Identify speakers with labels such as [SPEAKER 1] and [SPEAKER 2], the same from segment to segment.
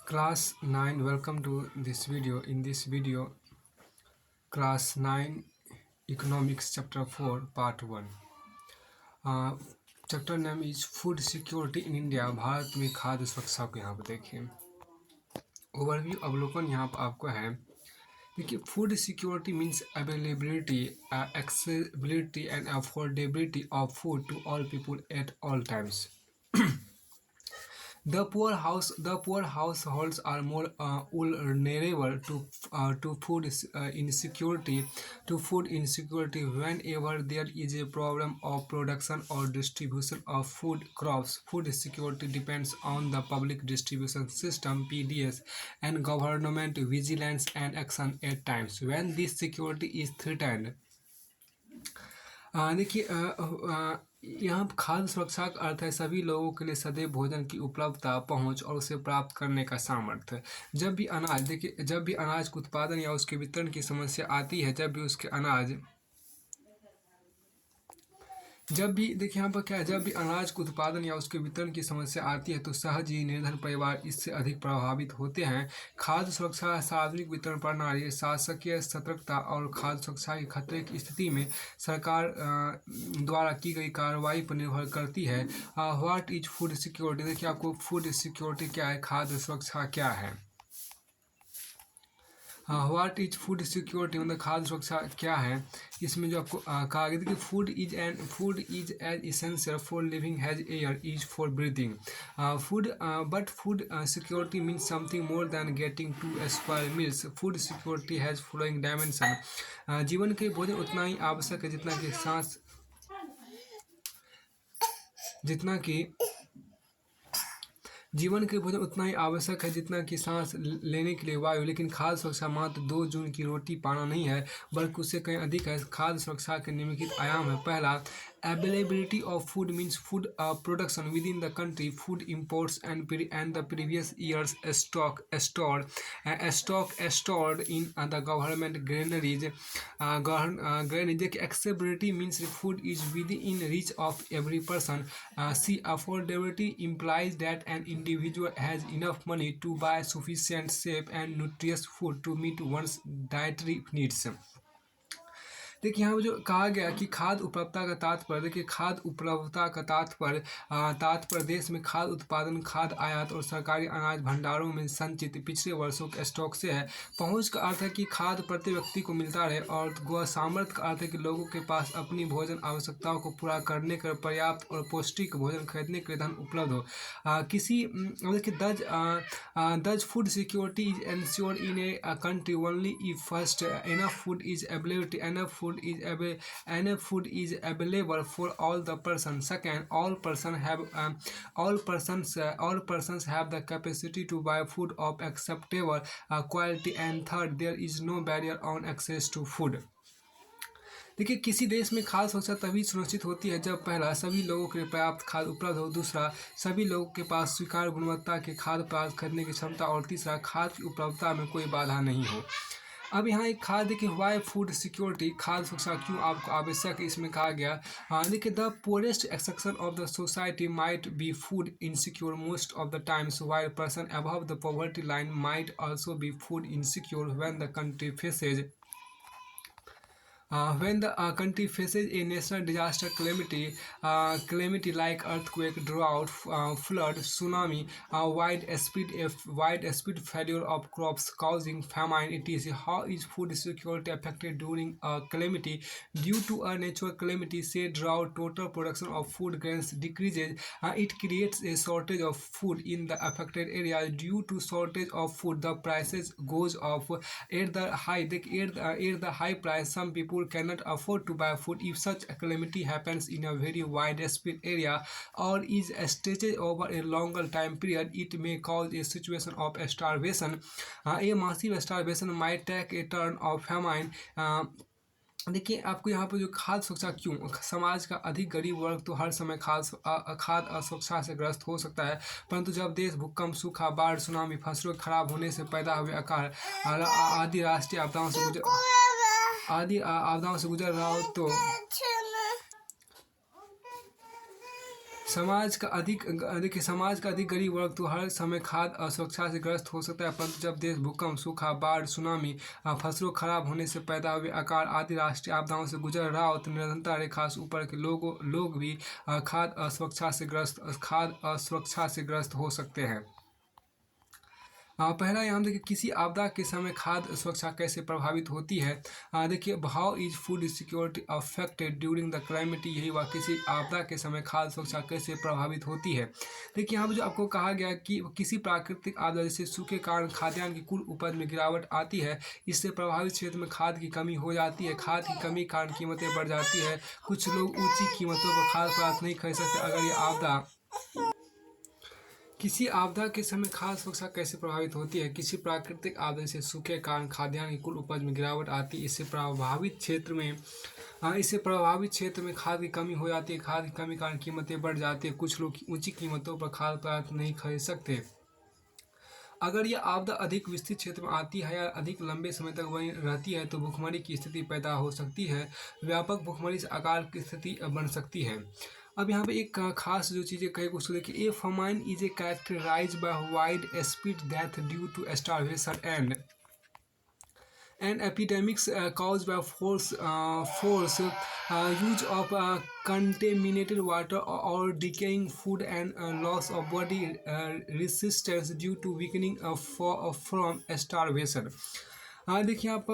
[SPEAKER 1] Class 9, welcome to this video. In this video, Class 9 Economics Chapter 4 Part 1. Chapter name is Food Security in India. Bharat में खाद्य सुरक्षा को यहाँ पर देखें. ओवरव्यू अवलोकन यहाँ पर आपको है. देखिए, food security means availability, accessibility and affordability of food to all people at all times. The poor households are more vulnerable to food insecurity whenever there is a problem of production or distribution of food crops. Food security depends on the public distribution system (PDS) and government vigilance and action at times when this security is threatened. देखिए, यहाँ खाद्य सुरक्षा का अर्थ है सभी लोगों के लिए सदैव भोजन की उपलब्धता, पहुँच और उसे प्राप्त करने का सामर्थ्य. जब भी अनाज के उत्पादन या उसके वितरण की समस्या आती है, देखिए यहाँ पर क्या है, जब भी अनाज के उत्पादन या उसके वितरण की समस्या आती है तो सहज ही निर्धन परिवार इससे अधिक प्रभावित होते हैं. खाद्य सुरक्षा, सार्वजनिक वितरण प्रणाली, शासकीय सतर्कता और खाद्य सुरक्षा के खतरे की स्थिति में सरकार द्वारा की गई कार्रवाई पर निर्भर करती है. What is food security. देखिए आपको फूड सिक्योरिटी क्या है, खाद्य सुरक्षा क्या है. व्हाट इज फूड सिक्योरिटी मतलब खाद्य सुरक्षा क्या है. इसमें जो आपको कहा गया था कि food is as essential for living as air is for breathing. Food security means something more than getting two square meals. Food security has following dimension. जीवन के भोजन उतना ही आवश्यक है जितना कि सांस लेने के लिए वायु. लेकिन खाद्य सुरक्षा मात्र 2 जून की रोटी पाना नहीं है, बल्कि उससे कहीं अधिक है. खाद्य सुरक्षा के निम्नलिखित आयाम है. पहला, availability of food means food production within the country, food imports and the previous year's stock stored in the government granaries. Accessibility means food is within reach of every person. See, affordability implies that an individual has enough money to buy sufficient, safe and nutritious food to meet one's dietary needs. देखिए यहाँ जो कहा गया कि खाद्य उपलब्धता का तात्पर्य, देखिए खाद्य उपलब्धता का तात्पर्य देश में खाद्य उत्पादन, खाद्य आयात और सरकारी अनाज भंडारों में संचित पिछले वर्षों के स्टॉक से है. पहुँच का अर्थ है कि खाद्य प्रति व्यक्ति को मिलता रहे, और सामर्थ्य का अर्थ है कि लोगों के पास अपनी भोजन आवश्यकताओं को पूरा करने के पर्याप्त और पौष्टिक भोजन खरीदने के लिए धन उपलब्ध हो. Does food security is ensured in a country only if first enough food is available for all the persons. Second, all persons have the capacity to buy food of acceptable quality. And third, there is no barrier on access to food. देखिए, किसी देश में खाद्य सुरक्षा तभी सुनिश्चित होती है जब पहला, सभी लोगों के लिए पर्याप्त खाद्य उपलब्ध हो. दूसरा, सभी लोगों के पास स्वीकार्य गुणवत्ता के खाद्य प्राप्त करने की क्षमता. और तीसरा, खाद्य की उपलब्धता में कोई बाधा नहीं हो. अब यहाँ एक खाद्य की वाई फूड सिक्योरिटी, खाद्य सुरक्षा क्यों आपको आवश्यक है, इसमें कहा गया. देखिए, the poorest section of the society might be food insecure most of the times, while person above the poverty line might also be food insecure when the country faces a national disaster calamity like earthquake, drought, flood, tsunami, widespread failure of crops causing famine, etc. How is food security affected during a calamity? Due to a natural calamity, say drought, total production of food grains decreases. It creates a shortage of food in the affected area. Due to shortage of food, the prices goes up. At the high price, some people cannot afford to buy food. If such a calamity happens in a very widespread area or is stretched over a longer time period, it may cause a situation of starvation. A massive starvation might take a turn of famine. देखिए आपको यहाँ पर जो खाद्य सुरक्षा क्यों, समाज का अधिक गरीब वर्ग तो हर समय खाद्य असुरक्षा से ग्रस्त हो सकता है, परंतु जब देश भूकंप, सूखा, बाढ़, सुनामी, फसलों के खराब होने से पैदा हुए अकाल आदि राष्ट्रीय आपदाओं से गुजर रहा हो तो समाज का अधिक गरीब वर्ग तो हर समय खाद्य असुरक्षा से ग्रस्त हो सकता है, परंतु जब देश भूकंप, सूखा, बाढ़, सुनामी, फसलों खराब होने से पैदा हुए अकाल आदि राष्ट्रीय आपदाओं से गुजर रहा हो तो निरंतर रेखा से ऊपर के लोग भी खाद्य असुरक्षा से ग्रस्त हो सकते हैं। पहला यहाँ देखिए किसी आपदा के समय खाद्य सुरक्षा कैसे प्रभावित होती है। देखिए how is food security affected during the climate, यही वह किसी आपदा के समय खाद्य सुरक्षा कैसे प्रभावित होती है। देखिए यहाँ पर जो आपको कहा गया कि किसी प्राकृतिक आपदा जैसे सूखे कारण खाद्यान्न की कुल उपज में गिरावट आती है, इससे प्रभावित क्षेत्र में खाद की कमी हो जाती है, खाद की कमी के कारण कीमतें बढ़ जाती है, कुछ लोग ऊंची कीमतों पर खाद्य पदार्थ नहीं खरीद सकते। अगर ये आपदा किसी आपदा के समय खाद्य सुरक्षा कैसे प्रभावित होती है। किसी प्राकृतिक आपदा से सूखे कारण खाद्यान्न की कुल उपज में गिरावट आती है, इससे प्रभावित क्षेत्र में खाद की कमी हो जाती है, खाद की कमी कारण कीमतें बढ़ जाती है, कुछ लोग ऊंची कीमतों पर खाद्य पदार्थ नहीं खरीद सकते। अगर यह आपदा अधिक विस्तृत क्षेत्र में आती है या अधिक लंबे समय तक बनी रहती है तो भूखमरी की स्थिति पैदा हो सकती है, व्यापक भूखमरी से अकाल की स्थिति बन सकती है। अब यहाँ पे एक खास जो चीज़ें कही उसको देखिए, a famine is a characterize by widespread death due to starvation and epidemics caused by force use of contaminated water or decaying food and loss of body resistance due to weakening from starvation। देखिए आप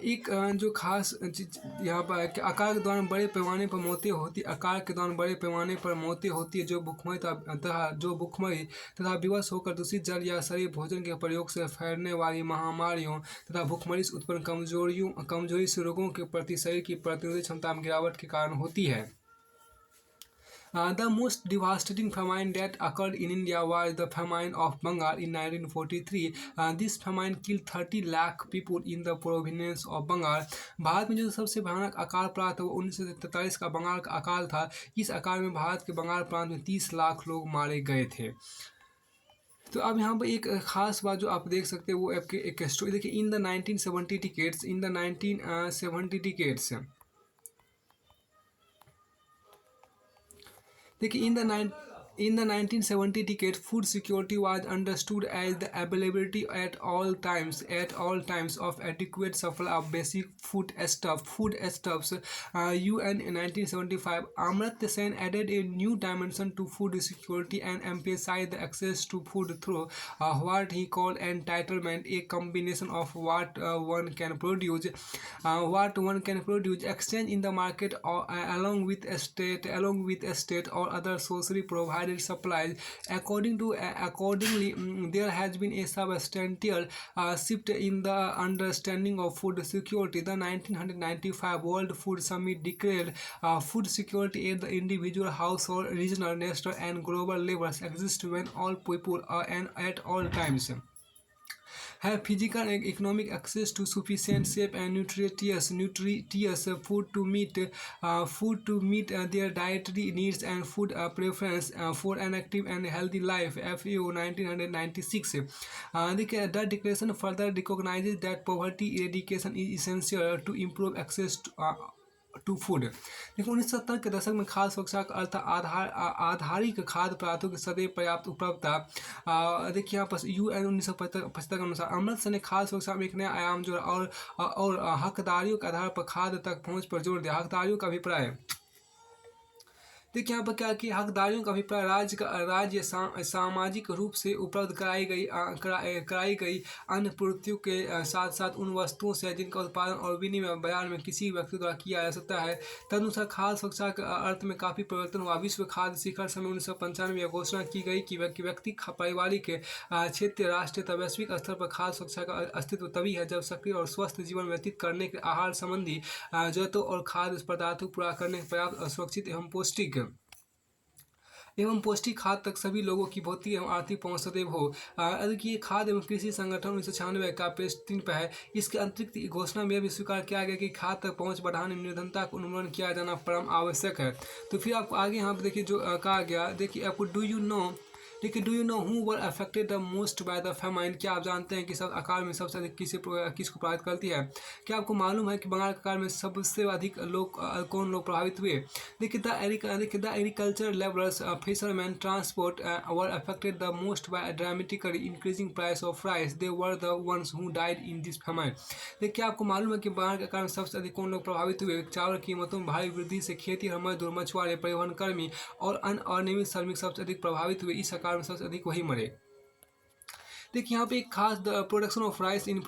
[SPEAKER 1] एक जो खास चीज यहाँ पर है कि अकाल के दौरान बड़े पैमाने पर मौतें होती है, जो भुखमरी तथा विवश होकर दूषित जल या शरीर भोजन के प्रयोग से फैलने वाली महामारियों तथा भुखमरी से उत्पन्न कमजोरी से रोगों के प्रति शरीर की प्रतिरोधी क्षमता में गिरावट के कारण होती है। The most devastating famine that occurred in India was the famine of Bengal in 1943. This famine killed 30 lakh people in the province of Bengal. Bharat में जो सबसे भयानक अकाल प्रांत वो 1943 का बंगाल का अकाल था। इस अकाल में भारत के बंगाल प्रांत में 30 लाख लोग मारे गए थे। तो अब यहाँ पर एक खास बात जो आप देख सकते हैं वो आपके एक स्टोरी देखिए, इन द 1970 decades देखिए in the 1970 decade, food security was understood as the availability at all times of adequate supply of basic foodstuffs. UN in 1975, Amartya Sen added a new dimension to food security and emphasized the access to food through what he called entitlement, a combination of what one can produce, exchange in the market, along with state or other socially provided supplies. Accordingly, there has been a substantial shift in the understanding of food security. The 1995 World Food Summit declared food security at the individual, household, regional, national, and global levels exists when all people and at all times have physical and economic access to sufficient, safe, and nutritious food to meet their dietary needs and food preference for an active and healthy life. FAO 1996. The declaration further recognizes that poverty eradication is essential to improve access to food। देखो 1970 के दशक में खाद्य सुरक्षा का अर्थ आधारिक खाद्य पदार्थों की सदैव पर्याप्त उपलब्धता। देखिए यहाँ पर UN 1975 के अनुसार अमृतसर ने खाद्य सुरक्षा में एक नया आयाम जोड़ा और हकदारियों के आधार पर खाद्य तक पहुँच पर जोर दिया। हकदारियों का अभिप्राय देखिए यहाँ पर क्या कि हकदारियों का अभिप्राय राज्य सामाजिक रूप से उपलब्ध कराई गई अन्य पूर्तियों के साथ साथ उन वस्तुओं से जिनका उत्पादन और विनिमय बाजार में किसी व्यक्ति द्वारा किया जा सकता है। तदनुसार खाद्य सुरक्षा के अर्थ में काफ़ी परिवर्तन हुआ। विश्व खाद्य शिखर सम्मेलन 1995 में घोषणा की गई कि व्यक्ति पारिवारिक क्षेत्रीय राष्ट्रीय तथा वैश्विक स्तर पर खाद्य सुरक्षा का अस्तित्व तभी है जब सक्रिय और स्वस्थ जीवन व्यतीत करने के आहार संबंधी जरूरतों और खाद्य पदार्थों को पूरा करने के पर्याप्त सुरक्षित एवं पौष्टिक खाद्य तक सभी लोगों की भौतिक एवं आर्थिक पहुंच सदैव हो। कि खाद्य एवं कृषि संगठन 1996 का पेज 3 पर है। इसके अतिरिक्त घोषणा में यह भी स्वीकार किया गया कि खाद्य तक पहुंच बढ़ाने में निर्धनता का उन्मूलन किया जाना परम आवश्यक है। तो फिर आपको आगे यहाँ पर देखिए जो कहा गया, देखिए आपको डू यू नो देखिए, do you know who were affected the most by the famine? क्या आप जानते हैं कि सब अकाल में सबसे अधिक किसको प्रभावित करती है? क्या आपको मालूम है कि बंगाल के अकाल में सबसे अधिक लोग कौन लोग प्रभावित हुए? देखिए, the agriculture labourers, fisherman, transport were affected the most by dramatically increasing price of rice. They were the ones who died in this famine. देखिए, क्या आपको मालूम है कि बंगाल के अकाल में सबसे अधिक कौन लोग प्रभावित हुए? चावल की कीमतों में भारी वृद्धि से खेती, मजदूर, मछुआरे, परिवहन कर्मी और अन्य अनियमित श्रमिक सबसे अधिक प्रभावित हुए। इस अकाल में सबसे अधिक वही मरे। देखिए, यहाँ पे एक खास प्रोडक्शन ऑफ राइस इन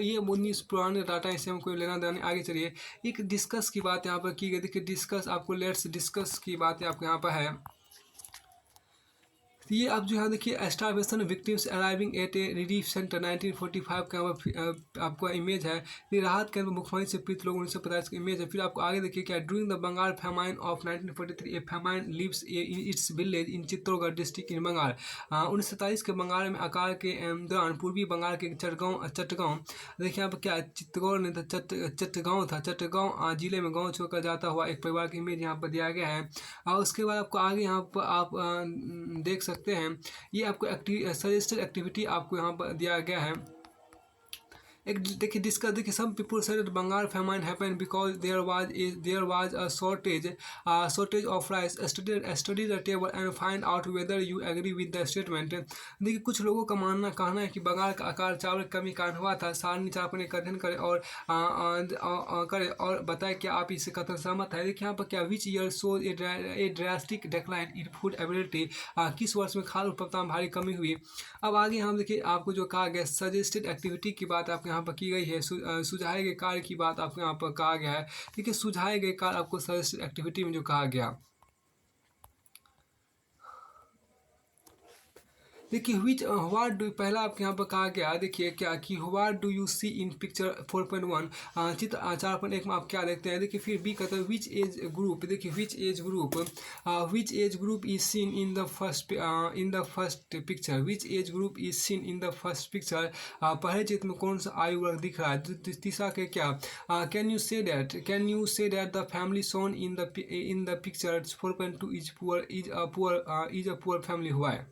[SPEAKER 1] ये 19 पुराने डाटा, इससे हमको लेना देना नहीं। आगे चलिए, एक डिस्कस की बात यहाँ पर की गई। देखिए, डिस्कस आपको लेट्स डिस्कस की बात आपको यहाँ पर है। तो ये आप जो है देखिए, starvation victims arriving at A relief centre 1945 का यहाँ पर आपको इमेज है। ये राहत केंद्र में मुख्यमंत्री से पीड़ित लोग 1950 का इमेज है। फिर आपको आगे देखिए क्या, during the Bengal famine of 1943 a famine lives in its village in Chittorgarh district in Bengal. 1947 के बंगाल में अकाल के दौरान पूर्वी बंगाल के चटगांव देखिए यहाँ पर क्या, चित्तौड़ ने चटगांव था, चटगांव जिले में गाँव छोड़कर जाता हुआ एक परिवार की इमेज यहाँ पर दिया गया है। और उसके बाद आपको आगे यहाँ पर आप देख सकते हैं, ये आपको सजेस्टेड एक्टिविटी आपको यहाँ पर दिया गया है। एक देखिए डिस्कस, देखिए some people said Bengal famine happened because there was a shortage of rice. Study the table and find out whether you agree with the statement. देखिए, कुछ लोगों का कहना है कि बंगाल का आकार चावल की कमी कारण हुआ था। सारणी चापने का अध्ययन करें और बताएं क्या आप इससे कथन सहमत है। देखिए यहाँ पर क्या, which year shows A drastic decline in food ability. किस वर्ष में खाद्य उपलब्धता में भारी कमी हुई। अब आगे हम देखिए, आपको जो कहा गया सजेस्टेड एक्टिविटी की बात आपको यहाँ पर की गई है। सुझाए गए कार्य की बात आपको यहाँ पर कहा गया है। देखिए, सुझाए गए कार्य आपको सजेस्टेड एक्टिविटी में जो कहा गया। देखिए, विच व्हाट डू, पहला आपके यहाँ पर कहा गया, देखिए क्या कि what do you see in picture 4.1। चित्र 4.1 में आप क्या देखते हैं। देखिए, फिर बी कहते हैं विच एज ग्रुप। देखिए, which age group is seen in the first picture. Which age group is seen in the first picture. पहले चित्र में कौन सा आयु वर्ग दिख रहा है। तीसरा के क्या, can you say that the family shown in the picture 4.2 is a poor family हुआ है।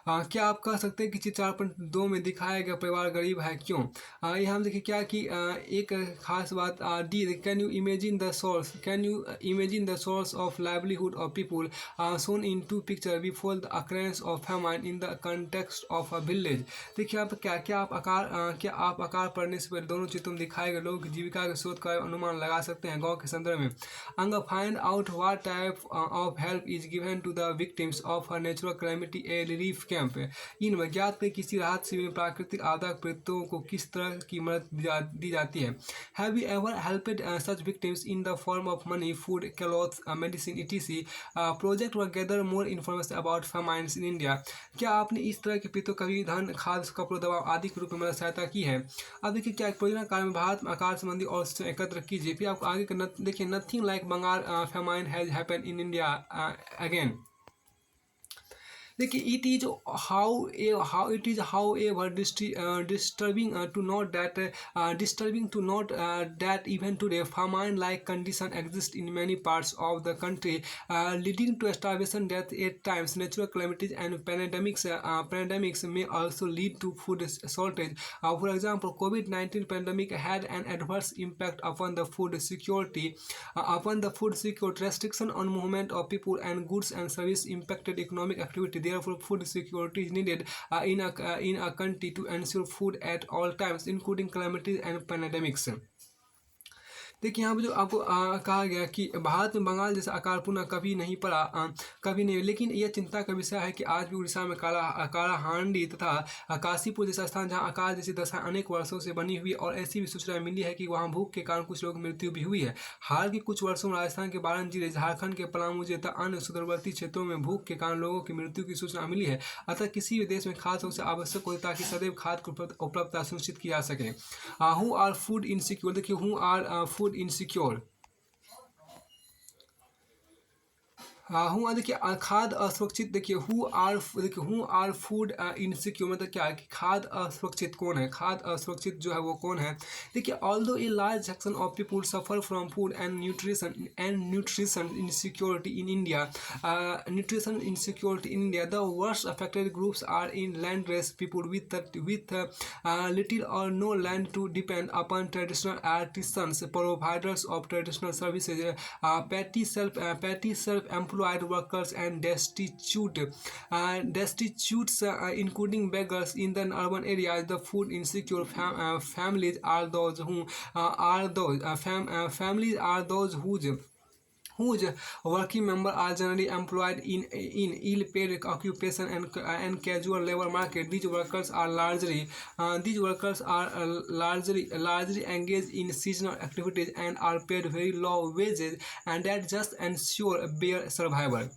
[SPEAKER 1] क्या आप कह सकते हैं कि चित्र 4.2 में दिखाया गया परिवार गरीब है, क्यों? ये हम देखिए क्या कि एक खास बात डी, can you imagine the source of livelihood of people shown in two picture before the occurrence of famine in the context of a village. देखिए आप क्या आप आकार पढ़ने से पहले दोनों चित्रों में दिखाए गए लोगों की जीविका के स्रोत का अनुमान लगा सकते हैं गाँव के संदर्भ में। And find out what type of help is given to the victims of a natural calamity a relief camp. इनमें ज्ञात में किसी राहत शिविर में प्राकृतिक आपदा पीड़ितों को किस तरह की मदद दी जाती है। Have you ever helped such victims in the form of money, food, cloth, medicine etc. Project व gather more information about famines in India. क्या आपने इस तरह के पीड़ितों कभी धन, खाद्य, कपड़ों, दवा आदि के रूप में मदद सहायता की है। अब देखिए क्या परियोजना कार्य में भारत में आकार संबंधी और एकत्र कीजिए। फिर आपको आगे देखिए, nothing like Bengal famine has happened in India again. देखिए, it is however disturbing to note that even today famine like condition exist in many parts of the country, leading to starvation, death at times. Natural calamities and pandemics may also lead to food shortage. For example, COVID-19 pandemic had an adverse impact upon the food security. Restriction on movement of people and goods and service impacted economic activity. Therefore, food security is needed in a country to ensure food at all times, including calamities and pandemics. देखिए यहाँ पे जो आपको कहा गया कि भारत में बंगाल जैसा अकाल पुनः कभी नहीं पड़ा, कभी नहीं। लेकिन यह चिंता का विषय है कि आज भी उड़ीसा में काला हांडी तथा काशीपुर जैसा स्थान जहाँ अकाल जैसी दशा अनेक वर्षों से बनी हुई और ऐसी भी सूचना मिली है कि वहाँ भूख के कारण कुछ लोगों की मृत्यु भी हुई है। हाल के कुछ वर्षों में राजस्थान के 12 जिले, झारखंड के पलामू तथा अन्य सुदूरवर्ती क्षेत्रों में भूख के कारण लोगों की मृत्यु की सूचना मिली है। अतः किसी भी देश में खाद्य सुरक्षा आवश्यक होती है ताकि सदैव खाद्य की उपलब्धता सुनिश्चित की जा सके। Who are food insecure. देखिए, हु आर फूड इनसिक्योर। हाँ, हूँ देखिए खाद्य असुरक्षित देखिए हु आर फूड इनसिक्योर मतलब क्या है कि खाद्य असुरक्षित कौन है, खाद्य असुरक्षित जो है वो कौन है। देखिए although a large section of people suffer from food and nutrition insecurity in India, nutrition insecurity in India, the worst affected groups are in landless people with little or no land to depend upon traditional artisans, providers of traditional services, petty self-employed workers, and destitutes, including beggars in the urban areas. The food insecure families are those families are those whose working members are generally employed in ill-paid occupation and casual labor market. These workers are largely engaged in seasonal activities and are paid very low wages, and that just ensure bare survival.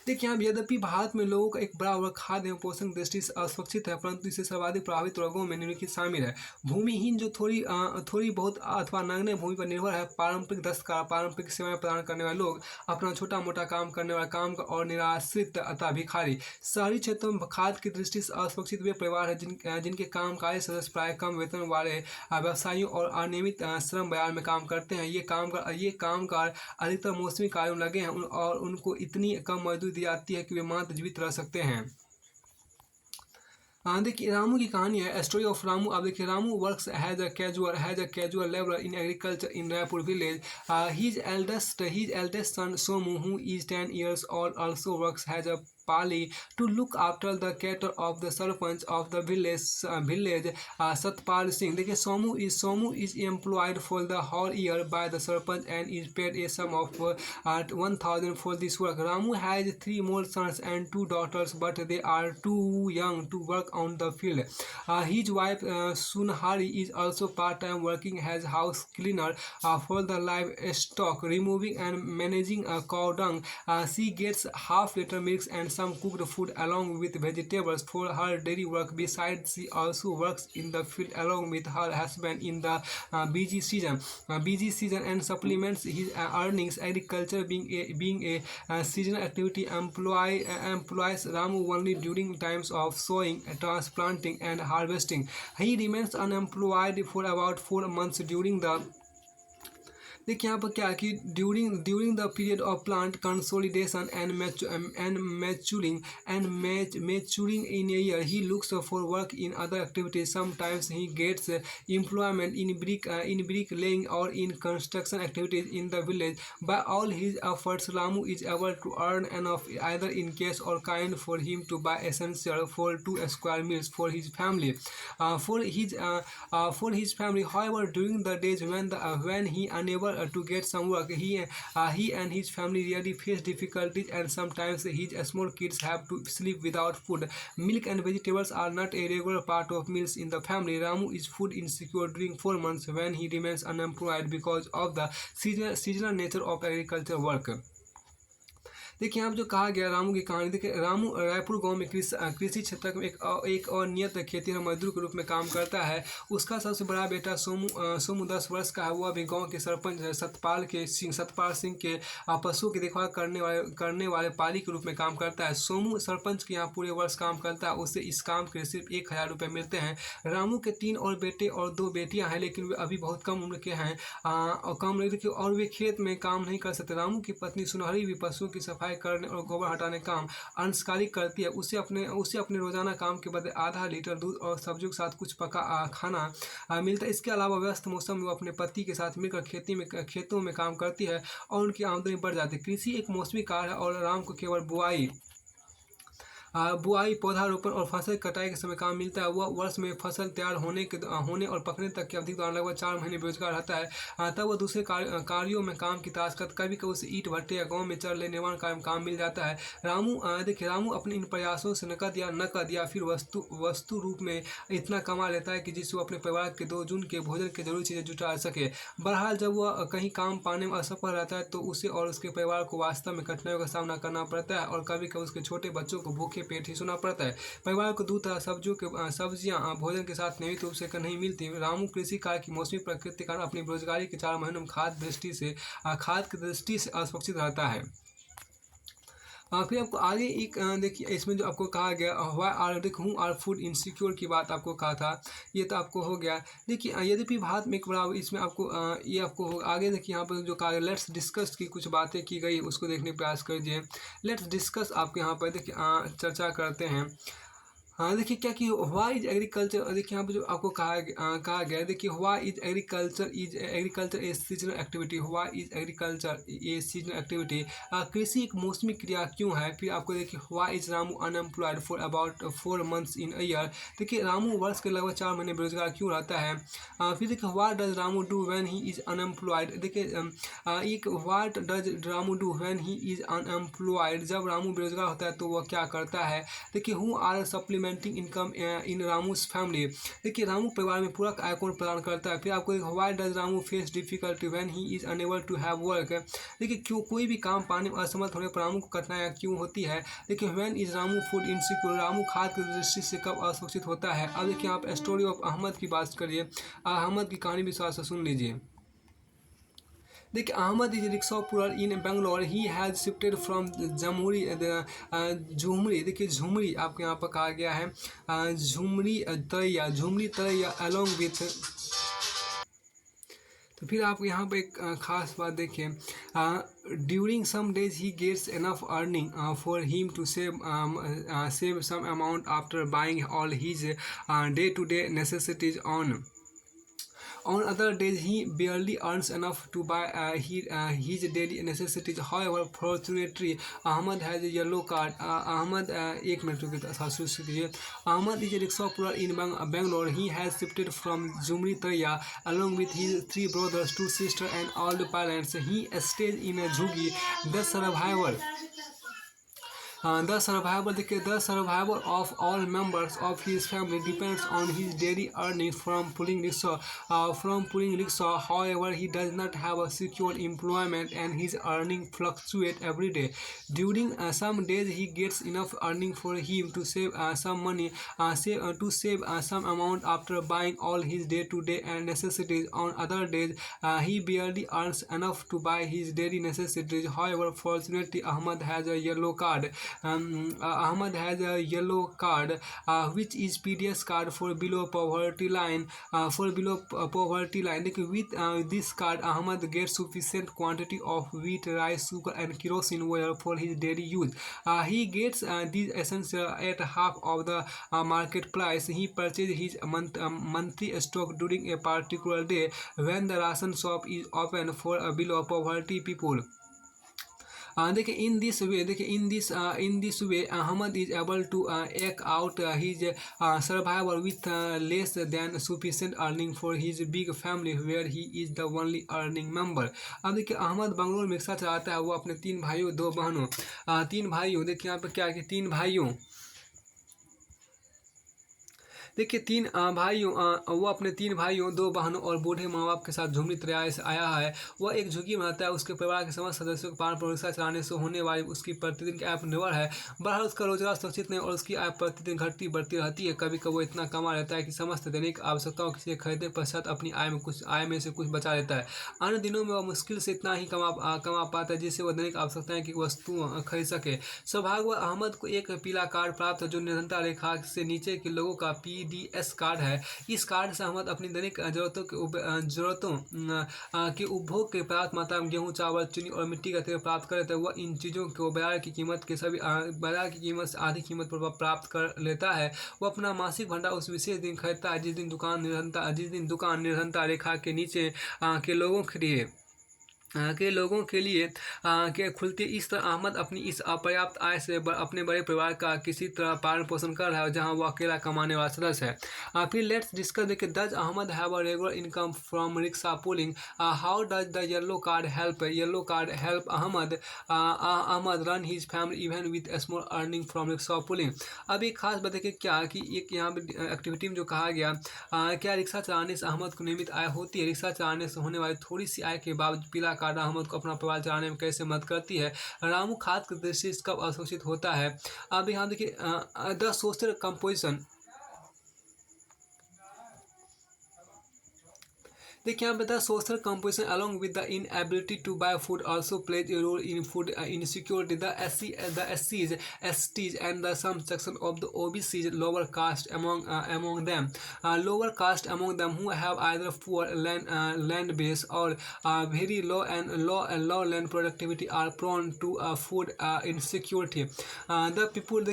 [SPEAKER 1] देखिए अब यद्यपि भारत में लोगों का एक बड़ा वर्ग खाद्य एवं पोषण दृष्टि से असुरक्षित है, परंतु इसे सर्वाधिक प्रभावित वर्गों में निम्नलिखित शामिल है। भूमिहीन जो थोड़ी बहुत अथवा नगण्य भूमि पर निर्भर है, पारंपरिक दस्तकार, पारंपरिक सेवाएं प्रदान करने वाले लोग, अपना छोटा मोटा काम करने वाले काम और निराश्रित अथवा भिखारी। शहरी क्षेत्रों में खाद्य की दृष्टि से असुरक्षित वे परिवार है जिनके कामकाजी सदस्य प्राय कम वेतन वाले व्यवसायियों और अनियमित श्रम बाजार में काम करते हैं। ये कामगार अधिकतर मौसमी कार्यों में लगे हैं और उनको इतनी कम मजदूरी दी जाती है कि वे मात्र जीवित रह सकते हैं। देखिए रामू की कहानी है, स्टोरी ऑफ रामू। अब देखिए Ramu works has a casual labourer in agriculture in Raipur village. His eldest son Somu, who is 10 years old, also works as a pali to look after the cattle of the sarpanch of the village, Satpal Singh. देखिए Somu is employed for the whole year by the sarpanch and is paid a sum of 1,000 for this work. Ramu has 3 more sons and 2 daughters, but they are too young to work on the field. His wife Sunhari is also part-time working as house cleaner for the livestock, removing and managing cow dung. She gets half-liter milk and some cooked food along with vegetables for her daily work. Besides, she also works in the field along with her husband in the busy season and supplements his earnings. Agriculture being a seasonal activity employs Ramu only during times of sowing, transplanting, and harvesting. He remains unemployed for about 4 months during the देखिए यहाँ पर क्या है कि during the period of plant consolidation and maturing in ear he looks for work in other activities. Sometimes he gets employment in brick laying or in construction activities in the village. By all his efforts, Ramu is able to earn enough either in cash or kind for him to buy essential for 2 square meals for his family. For his family, however, during the days when he unable to get some work, he and his family really face difficulties, and sometimes his small kids have to sleep without food. Milk and vegetables are not a regular part of meals in the family. Ramu is food insecure during 4 months when he remains unemployed because of the seasonal nature of agriculture work. देखिए यहाँ पर जो कहा गया रामू की कहानी, देखिए रामू रायपुर गांव में कृषि क्षेत्र में एक अनियत खेती मजदूर के रूप में काम करता है। उसका सबसे बड़ा बेटा सोमू 10 वर्ष का है। वो अभी गांव के सरपंच सतपाल सिंह के पशुओं की देखभाल करने वाले पाली के रूप में काम करता है। सोमू सरपंच के यहाँ पूरे वर्ष काम करता है। उसे इस काम के सिर्फ 1,000 रुपये मिलते हैं। रामू के 3 और बेटे और 2 बेटियाँ हैं, लेकिन वे अभी बहुत कम उम्र के हैं और वे खेत में काम नहीं कर सकते। रामू की पत्नी सुनहरी भी पशुओं की सफाई करने और गोबर हटाने काम अंशकालिक करती है। उसे अपने रोजाना काम के बदले आधा लीटर दूध और सब्जियों के साथ कुछ पका खाना मिलता है। इसके अलावा व्यस्त मौसम में वो अपने पति के साथ मिलकर खेतों में काम करती है और उनकी आमदनी बढ़ जाती है। कृषि एक मौसमी कार्य है और राम को केवल बुआई, पौधारोपण और फसल कटाई के समय काम मिलता है। वह वर्ष में फसल तैयार होने और पकने तक की अवधि के दौरान लगभग 4 महीने बेरोजगार रहता है। तब वह दूसरे कार्यों में काम की तलाश करता। कभी कभी उसे ईंट भट्टे या गांव में चल रहे निर्माण कार्य में काम मिल जाता है। रामू अपने इन प्रयासों से नकद या फिर वस्तु रूप में इतना कमा लेता है कि जिससे वो अपने परिवार के 2 जून के भोजन की जरूरी चीज़ें जुटा सके। बहरहाल जब वह कहीं काम पाने में असफल रहता है तो उसे और उसके परिवार को वास्तव में कठिनाइयों का सामना करना पड़ता है और कभी कभी उसके छोटे बच्चों को भूखे पेट ही सोना पड़ता है। परिवार को दूध सब्जियां भोजन के साथ नियमित रूप से नहीं मिलती। रामू कृषि कार्य की मौसमी प्रकृति के कारण अपनी बेरोजगारी के 4 महीनों में खाद्य की दृष्टि से असुरक्षित रहता है। फिर आपको आगे एक देखिए इसमें जो आपको कहा गया वाई आर देखो हूँ आर फूड इनसिक्योर की बात आपको कहा था, ये तो आपको हो गया। देखिए यद्यपि भारत में एक बड़ा इसमें आपको ये आपको आगे देखिए यहाँ पर जो कहा गया लेट्स डिस्कस की कुछ बातें की गई उसको देखने का प्रयास कीजिए। लेट्स डिस्कस आपके यहाँ पर देखिए चर्चा करते हैं। हाँ देखिए क्या कि वाई इज एग्रीकल्चर, देखिए यहाँ पे जो आपको कहा गया है, देखिए why is agriculture a seasonal activity, why is agriculture a seasonal activity, कृषि एक मौसमी क्रिया क्यों है। फिर आपको देखिए why is Ramu unemployed for about 4 months in a year, देखिए रामू वर्ष के लगभग 4 महीने बेरोजगार क्यों रहता है। फिर देखिए what does Ramu do when he is unemployed, देखिए एक what does Ramu do when he is unemployed, जब रामू बेरोजगार होता है तो वह क्या करता है। देखिए who are supplementing income in Ramu's family, देखिए रामू परिवार में पूरक आय कौन प्रदान करता है। फिर आपको why does Ramu face difficulty when he is unable to have work, देखिए क्यों कोई भी काम पाने में असमर्थ होने पर रामू को कठिनाइयाँ क्यों होती है। देखिए when is Ramu food insecure, Ramu खाद्य की दृष्टि से कब असुरक्षित होता है। अब देखिए आप स्टोरी ऑफ अहमद की बात करिए, अहमद की कहानी विश्वास से सुन लीजिए। देखिए Ahmad is rickshaw puller in Bangalore, he has shifted from जमुरी झुमरी, देखिए झुमरी आपके यहाँ पर कहा गया है झुमरी तरैया अलॉन्ग विथ। तो फिर आप यहाँ पे एक खास बात देखिए, during some days he gets enough earning for him to save some amount after buying all his day to day necessities on. On other days, he barely earns enough to buy his daily necessities. However, fortunately, Ahmad has a yellow card. Ahmad, एक minute रुकिए सासू कीजिए। Ahmad is a rickshaw puller in Bangalore. He has shifted from Jumri Taraya along with his 3 brothers, 2 sisters, and all the parents. He stays in a jhuggi. The survivor. The survival of all members of his family depends on his daily earnings from pulling rickshaw. However, he does not have a secure employment, and his earnings fluctuate every day. During some days, he gets enough earning for him to save some money, save some amount after buying all his day-to-day necessities. On other days, he barely earns enough to buy his daily necessities. However, fortunately, Ahmad has a yellow card. Ahmad has a yellow card, which is PDS card for below poverty line. With this card, Ahmad gets sufficient quantity of wheat, rice, sugar, and kerosene oil for his daily use. He gets these essentials at half of the market price. He purchases his monthly stock during a particular day when the ration shop is open for below poverty people. देखिए in this way Ahmad is able to eke out his survival with less than sufficient earning for his big family where he is the only earning member. अब देखिए अहमद बंगलोर में rickshaw चलाता है, वो अपने 3 भाइयों 2 बहनों, 3 भाइयों देखिए यहाँ पर क्या कि 3 भाइयों, देखिए 3 भाइयों, वो अपने 3 भाइयों 2 बहनों और बूढ़े माँ बाप के साथ झुमरी तराई से आया है। वह एक झुग्गी में रहता है। उसके परिवार के समस्त सदस्यों को पालन पोषण रिक्शा चलाने से होने वाली उसकी प्रतिदिन की आय पर निर्भर है। बहरहाल उसका रोजगार सुरक्षित नहीं और उसकी आय प्रतिदिन घटती बढ़ती रहती है। कभी कभी वो इतना कमा लेता है कि समस्त दैनिक आवश्यकताओं से खरीदने पश्चात अपनी आय में से कुछ बचा लेता है। अन्य दिनों में वह मुश्किल से इतना ही कमा पाता है जिससे वह दैनिक आवश्यकताएं की वस्तु खरीद सके। सौभाग्य अहमद को एक पीला कार्ड प्राप्त है जो निरंतर रेखा से नीचे के लोगों का PDS कार्ड है। इस कार्ड से अहमद अपनी दैनिक जरूरतों के उपभोग के पर्याप्त मात्रा में गेहूँ, चावल, चीनी और मिट्टी का तेल प्राप्त कर लेता है। वह इन चीज़ों को बाजार की कीमत से आधी कीमत पर प्राप्त कर लेता है। वह अपना मासिक भंडार उस विशेष दिन खरीदता है जिस दिन दुकान निरंतर रेखा के नीचे के लोगों के लिए के खुलती। इस तरह अहमद अपनी इस अपर्याप्त आय से अपने बड़े परिवार का किसी तरह पालन पोषण कर रहा है जहां वो अकेला कमाने वाला सदस्य है। फिर लेट्स डिस्कस देखिए, does Ahmad have a regular income from rickshaw pulling, how does the yellow card help Ahmad run his family even with small earning from rickshaw pulling. अब एक खास बात देखिए क्या कि एक यहाँ पे एक्टिविटी में जो कहा गया, क्या रिक्शा चलाने से अहमद को नियमित आय होती है। रिक्शा चलाने से होने वाली थोड़ी सी आय के बावजूद पीला कार्ड अहमद को अपना परिवार चलाने में कैसे मदद करती है। रामू खाद की दृष्टि से कब अशोषित होता है। अब यहाँ देखिए द सोशल कंपोजिशन, देखिए यहाँ पे था social composition along with the inability to buy food also plays a role in food insecurity. The SCs, STs and the some section of the OBCs lower caste among them. Lower caste among them who have either poor land base or very low land productivity are prone to food insecurity. The people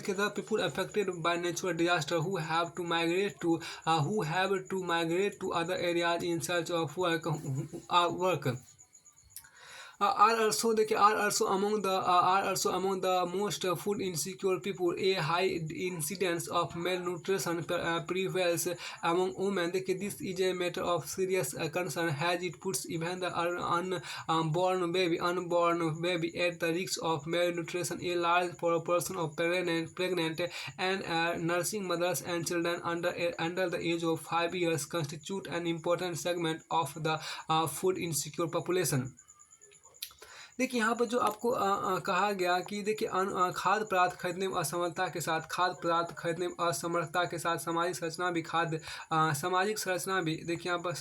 [SPEAKER 1] affected by natural disaster who have to migrate to other areas in search of work are also among the most food insecure people. A high incidence of malnutrition prevails among women. This is a matter of serious concern as it puts even the unborn baby at the risk of malnutrition. A large proportion of pregnant and nursing mothers and children under the age of 5 years constitute an important segment of the food insecure population. देखिए यहाँ पर जो आपको कहा गया कि देखिए खाद्य पदार्थ खरीदने में असमर्थता के साथ सामाजिक संरचना भी सामाजिक संरचना भी देखिए यहाँ पर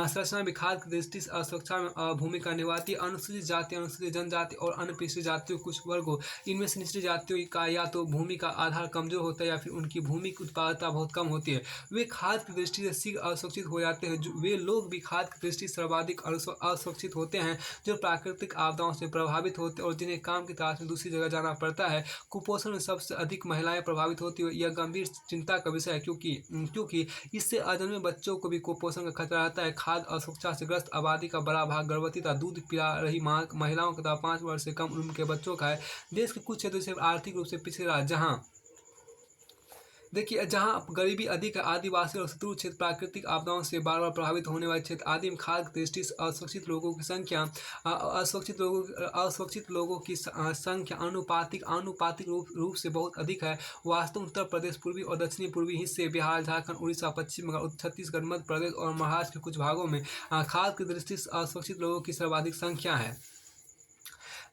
[SPEAKER 1] संरचना भी खाद्य की दृष्टि से असुरक्षा में भूमिका निभाती है। अनुसूचित जाति, अनुसूचित जनजाति और अन्य पिछड़ी जातियों कुछ वर्गों इनमें से निचली जातियों का या तो भूमि का आधार कमजोर होता है या फिर उनकी भूमि की उत्पादकता बहुत कम होती है। वे खाद्य की दृष्टि से शीघ्र असुरक्षित हो जाते हैं। वे लोग भी खाद्य की दृष्टि से सर्वाधिक असुरक्षित होते हैं जो प्राकृतिक आपदाओं से प्रभावित होते हैं और जिन्हें काम की तलाश में दूसरी जगह जाना पड़ता है। कुपोषण में सबसे अधिक महिलाएं प्रभावित होती है। यह गंभीर चिंता का विषय है क्योंकि इससे अजन्मे बच्चों को भी कुपोषण का खतरा रहता है। खाद्य असुरक्षा से ग्रस्त आबादी का बड़ा भाग गर्भवती तथा दूध पिला रही महिलाओं तथा 5 वर्ष से कम उम्र के बच्चों का है। देश के कुछ क्षेत्रों से आर्थिक रूप से पिछड़ा जहाँ गरीबी अधिक है, आदिवासी और शत्रु क्षेत्र प्राकृतिक आपदाओं से बार बार प्रभावित होने वाले क्षेत्र आदि में खाद्य की दृष्टि से असुरक्षित लोगों की संख्या आनुपातिक रूप से बहुत अधिक है। वास्तव में उत्तर प्रदेश पूर्वी और दक्षिणी पूर्वी हिस्से बिहार, झारखंड, उड़ीसा, पश्चिम बंगाल, छत्तीसगढ़, मध्य प्रदेश और महाराष्ट्र के कुछ भागों में खाद्य की दृष्टि से असुरक्षित लोगों की सर्वाधिक संख्या है।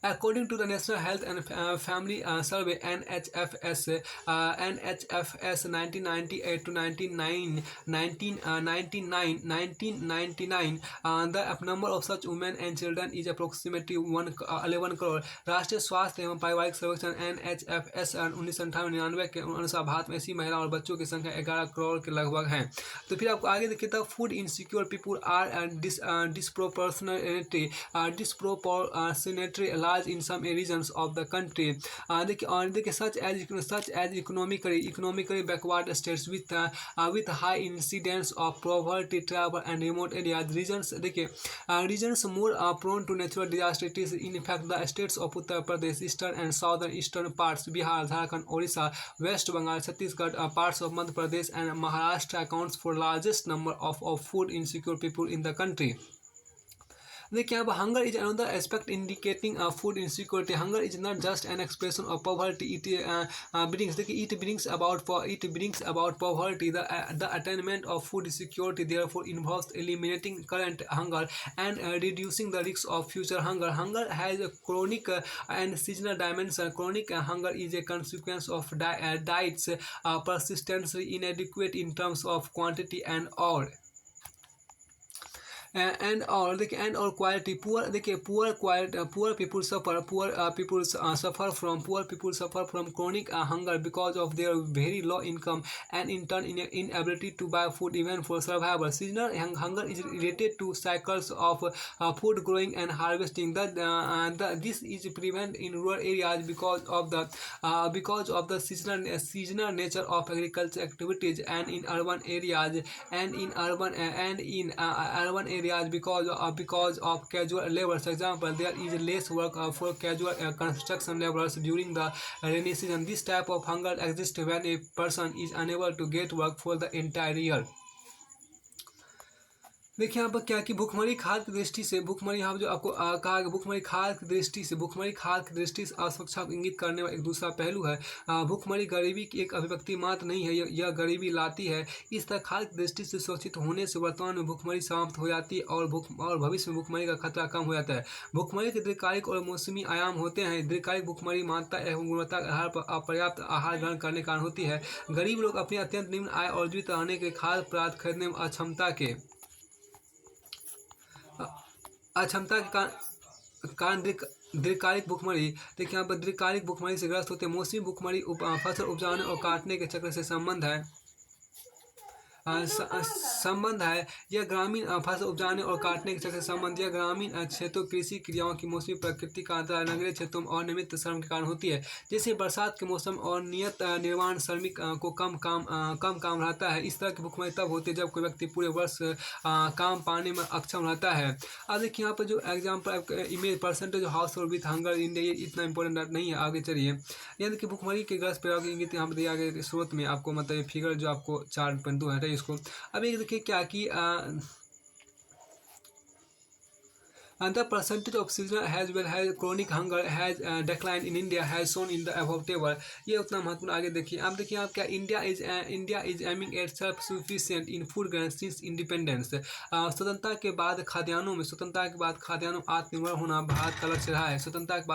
[SPEAKER 1] According to the National Health and Family Survey (NHFS), 1998 to 1999, the number of such women and children is approximately 11 crore. राष्ट्रीय स्वास्थ्य एवं पारिवारिक सर्वेक्षण NHFS 1998 के अनुसार भारत में ऐसी महिलाओं और बच्चों की संख्या 11 करोड़ के लगभग है। तो फिर आपको आगे देखिए तो food insecure people are disproportionately large in some regions of the country. देखिए such as economically backward states with high incidence of poverty, travel and remote areas. Regions more prone to natural disaster. It is in fact the states of Uttar Pradesh, eastern and southern parts, Bihar, Jharkhand, Orissa, West Bengal, Chhattisgarh, parts of Madhya Pradesh and Maharashtra accounts for largest number of food insecure people in the country. देखिए अब hunger is another aspect indicating food insecurity. Hunger is not just an expression of poverty. It brings about poverty. The attainment of food security therefore involves eliminating current hunger and reducing the risk of future hunger. Hunger has a chronic and seasonal dimension. Chronic hunger is a consequence of diets persistently inadequate in terms of quantity and quality. Poor people suffer from chronic hunger because of their very low income and in turn inability to buy food even for survival. Seasonal hunger is related to cycles of food growing and harvesting. This is prevalent in rural areas because of the seasonal nature of agriculture activities, and in urban areas because of casual laborers. For example, there is less work for casual construction laborers during the rainy season. This type of hunger exists when a person is unable to get work for the entire year. देखिए यहाँ पर क्या कि भुखमरी खाद्य की दृष्टि से भुखमरी यहाँ पर जो आपको कहा कि भुखमरी खाद्य की दृष्टि से भुखमरी खाद्य की दृष्टि से असुरक्षा को इंगित करने वाला एक दूसरा पहलू है। भुखमरी गरीबी की एक अभिव्यक्ति मात्र नहीं है, यह गरीबी लाती है। इस तरह खाद्य की दृष्टि से सुरक्षित होने से वर्तमान में भुखमरी समाप्त हो जाती है और भविष्य में भुखमरी का खतरा कम हो जाता है। भुखमरी के दीर्घकालिक और मौसमी आयाम होते हैं। दीर्घकालिक भुखमरी मात्रा एवं गुणवत्ता के आधार पर अपर्याप्त आहार ग्रहण करने के कारण होती है। गरीब लोग अपनी अत्यंत निम्न आय और जीवित रहने के लिए खाद्य पदार्थ खरीदने में अक्षमता के कारण दीर्घकालिक भुखमरी। देखिए यहाँ पर दीर्घकालिक भुखमरी से ग्रस्त होते हैं। मौसमी भुखमरी फसल उपजाने और काटने के चक्र से संबंध है। यह ग्रामीण फसल उपजाने और काटने के चक्र से संबंध यह ग्रामीण क्षेत्रों कृषि क्रियाओं की मौसमी प्रकृति का अंतर नगरीय क्षेत्रों में अनियमित श्रम के कारण होती है। जैसे बरसात के मौसम और नियत निर्माण श्रमिक को कम काम रहता है। इस तरह की भुखमरी तब होती है जब कोई व्यक्ति पूरे वर्ष काम पाने में अक्षम रहता है। अब देखिए यहाँ पर जो example image percentage house hold with hunger India, ये इतना इंपॉर्टेंट नहीं है, आगे चलिए। यानी कि भुखमरी के ग्रस्त परिवार की इंगित यहाँ पर दिया गया स्रोत में आपको मतलब ये फिगर जो आपको 4.2 है इसको। अब एक देखिए क्या कि and the percentage of seasonal as well as chronic hunger has declined in India has shown in the above table। ये उतना महत्वपूर्ण। आगे देखिए, अब देखिए आप क्या India is aiming at self sufficient in food grain since independence. स्वतंत्रता के बाद खाद्यान्नों में आत्मनिर्भर होना भारत का लक्ष्य रहा है। स्वतंत्रता के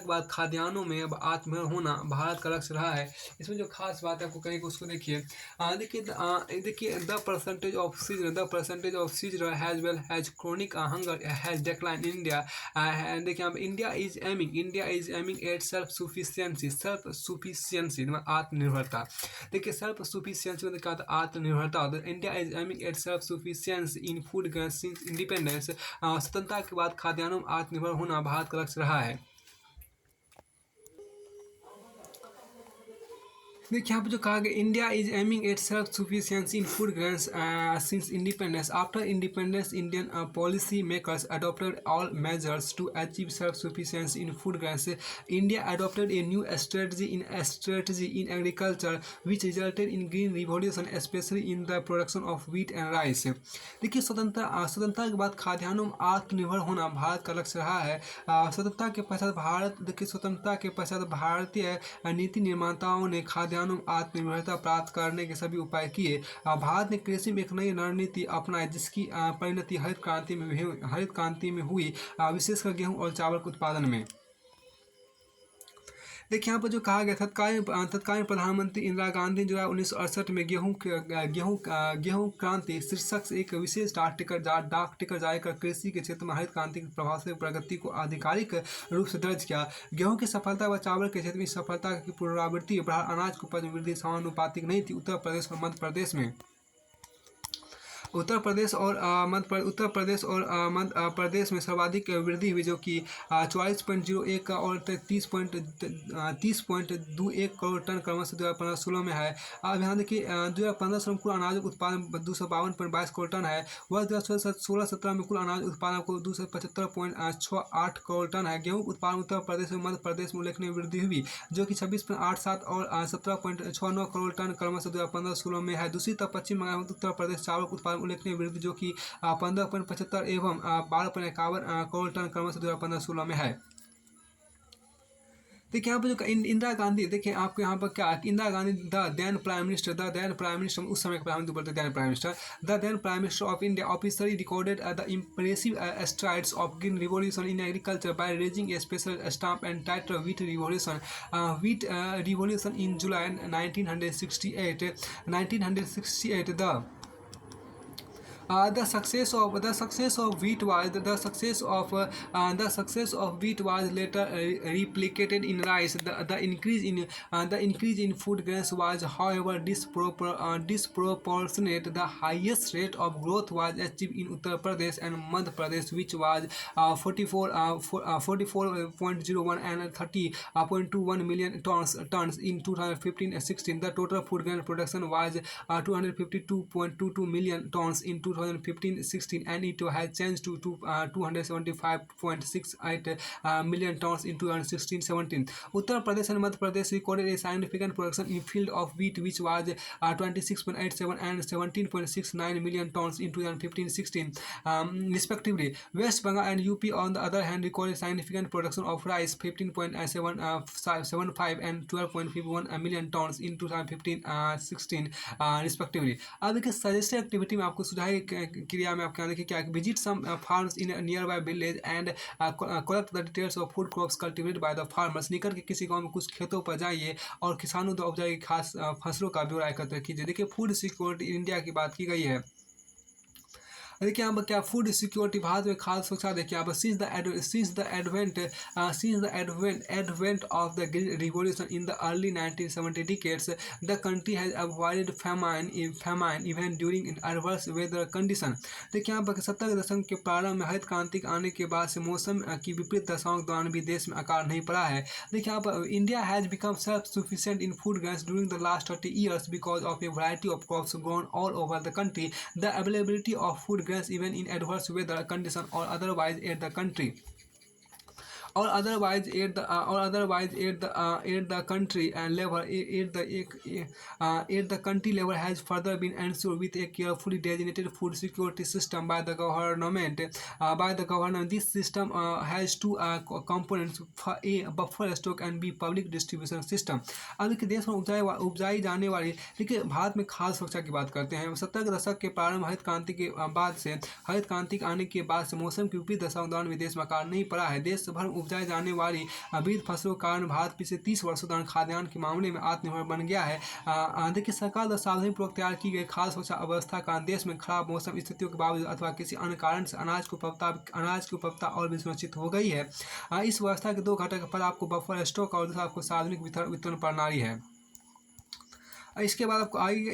[SPEAKER 1] बाद खाद्यान्नों में अब आत्मनिर्भर होना भारत का लक्ष्य रहा है। इसमें जो खास बात है आपको कहीं उसको देखिए। देखिए the percentage of seasonal has well has chronic hunger has declined in India। and देखिए India is aiming at self sufficiency मतलब आत्मनिर्भरता। देखिए सेल्फ सुफिशियंसी मतलब क्या होता है? आत्मनिर्भरता। India is aiming at self sufficiency in food since independence. स्वतंत्रता के बाद खाद्यान्नों में आत्मनिर्भर होना भारत का लक्ष्य रहा है। देखिए यहाँ पे जो कहा गया India is aiming at self sufficiency in food grains since independence. After independence Indian policy makers adopted all measures to achieve self sufficiency in food grains. India adopted a new strategy in agriculture which resulted in green revolution especially in the production of wheat and rice। देखिए स्वतंत्रता के बाद खाद्यान्नों में आत्मनिर्भर होना भारत का लक्ष्य रहा है। स्वतंत्रता के पश्चात भारतीय नीति निर्माताओं ने खाद्यान्नों आत्मनिर्भरता प्राप्त करने के सभी उपाय किए। भारत ने कृषि में एक नई रणनीति अपनाई जिसकी परिणति हरित क्रांति में हुई, विशेषकर गेहूं और चावल के उत्पादन में। देखिए यहाँ पर जो कहा गया तत्कालीन प्रधानमंत्री इंदिरा गांधी जो है 1968 में गेहूं क्रांति शीर्षक से एक विशेष डाक टिकट जारी कर कृषि के क्षेत्र में हरित क्रांति की प्रभाव से प्रगति को आधिकारिक रूप से दर्ज किया। गेहूं की सफलता व चावल के क्षेत्र में सफलता की पुनरावृत्ति अनाज की उपज में वृद्धि समानुपातिक नहीं थी। उत्तर प्रदेश और मध्य प्रदेश में सर्वाधिक वृद्धि हुई जो कि 44.01 और 30.21 करोड़ टन क्रमशः 2015-16 में है। अब यहाँ देखिए 2015-16 में कुल अनाज उत्पादन 252.22 करोड़ टन है। वर्ष 2016-17 में कुल अनाज उत्पादन को 275.68 करोड़ टन है। गेहूँ उत्पादन उत्तर प्रदेश और मध्य प्रदेश में उल्लेखनीय वृद्धि हुई जो कि 26.87 और 17.69 करोड़ टन क्रमशः 2015-16 में है। दूसरी तरफ पश्चिम बंगाल में उत्तर प्रदेश चावल उत्पादन उल्लेखनीय वृद्धि जो कि 15.75 एवं 12.51 करोड़ टन क्रमशः 2015-16 में है। देखिए यहाँ पर जो इंदिरा गांधी, देखिए आपको यहाँ पर क्या Indira Gandhi the then prime minister उस समय के प्रधानमंत्री बोलते then prime minister of India officially recorded the impressive strides of green revolution in agriculture by raising a special stamp and title wheat revolution in July 1968। The success of wheat was later replicated in rice. The increase in food grains was, however, disproportionate. The highest rate of growth was achieved in Uttar Pradesh and Madhya Pradesh, which was 44.01 and 30.21 million tons in 2015-16. The total food grain production was 252.22 million tons in 2016 2015-16, and it has changed to 275.68 million tons in 2016-17. Uttar Pradesh and Madhya Pradesh recorded a significant production in field of wheat, which was 26.87 and 17.69 million tons in 2015-16, respectively. West Bengal and UP, on the other hand, recorded significant production of rice, 15.75 and 12.51 million tons in 2015-16, respectively. अब देखिए suggested activity में आपको सुझाई क्रिया में आपके यहाँ देखिए क्या, visit some farms in nearby village and collect the details of food crops cultivated by the farmers. निकट के किसी गांव में कुछ खेतों पर जाइए और किसानों द्वारा उपजाई खास फसलों का ब्यौरा एकत्र कीजिए। देखिए फूड सिक्योरिटी इंडिया की बात की गई है। देखिए यहाँ पर क्या, फूड सिक्योरिटी भारत में खाद्य सुरक्षा देखिए यहाँ पर, since the advent of the green revolution in the early 1970 decades, the country has avoided famine even during adverse weather condition। देखिए यहाँ पर 70 के दशक के प्रारंभ में हरित क्रांति आने के बाद से मौसम की विपरीत दशाओं के दौरान भी देश में आकार नहीं पड़ा है। देखिए यहाँ पर India has become self sufficient in food grains during the last 30 years because of a variety of crops grown all over the country. The availability of food grains even in adverse weather conditions or otherwise aid the country aid the country and level aid the country level has further been ensured with a carefully designated food security system by the government. This system has two components: A, buffer stock, and B, public distribution system। अब देखिए देश में उपजाई जाने वाली, देखिए भारत में खाद्य सुरक्षा की बात करते हैं। 70 के दशक के प्रारंभ हरित क्रांति के आने के बाद से मौसम की विपरीत दशाओं के दौरान विदेश में आकार नहीं पड़ा है। देश भर में उपजाई जाने वाली विविध फसलों के कारण भारत पिछले 30 वर्षों दौरान खाद्यान्न के मामले में आत्मनिर्भर बन गया है। देखिए सरकार द्वारा सावधानीपूर्वक तैयार की गई खाद्य सुरक्षा अवस्था का देश में खराब मौसम स्थितियों के बावजूद अथवा किसी अन्य कारण से अनाज की उपलब्धता और भी सुनिश्चित हो गई है। इस व्यवस्था के दो घटक पर आपको बफर स्टॉक और दूसरा आपको सार्वजनिक वितरण प्रणाली है। इसके बाद आपको आगे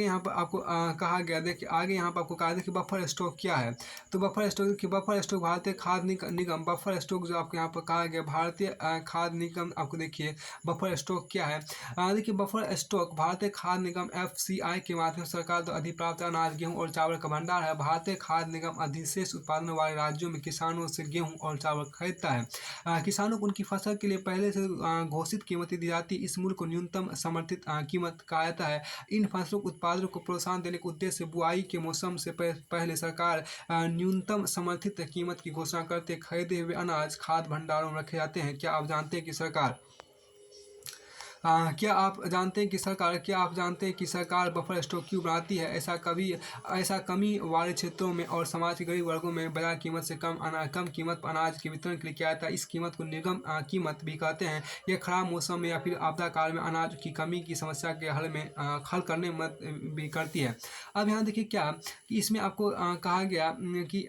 [SPEAKER 1] यहाँ पर आपको कहा गया, देखिए आगे यहाँ पर आपको कहा देखिए बफर स्टॉक क्या है। तो बफर स्टॉक भारतीय खाद्य निगम बफर स्टॉक जो आपको यहाँ पर कहा गया, भारतीय खाद्य निगम, आपको देखिए बफर स्टॉक क्या है। देखिए बफर स्टॉक भारतीय खाद्य निगम FCI के माध्यम से सरकार द्वारा अधिप्राप्त अनाज, गेहूँ और चावल का भंडार है। भारतीय खाद्य निगम अधिशेष उत्पादन वाले राज्यों में किसानों से गेहूँ और चावल खरीदता है। किसानों को उनकी फसल के लिए पहले से घोषित कीमतें दी जाती है। इस मूल्य को न्यूनतम समर्थित कीमत कहा जाता है। इन फसलों के उत्पादन को प्रोत्साहन देने के उद्देश्य से बुआई के मौसम से पहले सरकार न्यूनतम समर्थित कीमत की घोषणा करते खरीदे हुए अनाज खाद्य भंडारों में रखे जाते हैं। क्या आप जानते हैं क्या आप जानते हैं कि सरकार बफर स्टॉक क्यों बनाती है? ऐसा कमी वाले क्षेत्रों में और समाज के गरीब वर्गों में बाजार कीमत से कम कीमत पर अनाज के वितरण के लिए किया जाता है। इस कीमत को निगम कीमत भी कहते हैं। यह खराब मौसम में या फिर आपदा काल में अनाज की कमी की समस्या के हल करने में मदद भी करती है। अब यहाँ देखिए क्या कि इसमें आपको कहा गया कि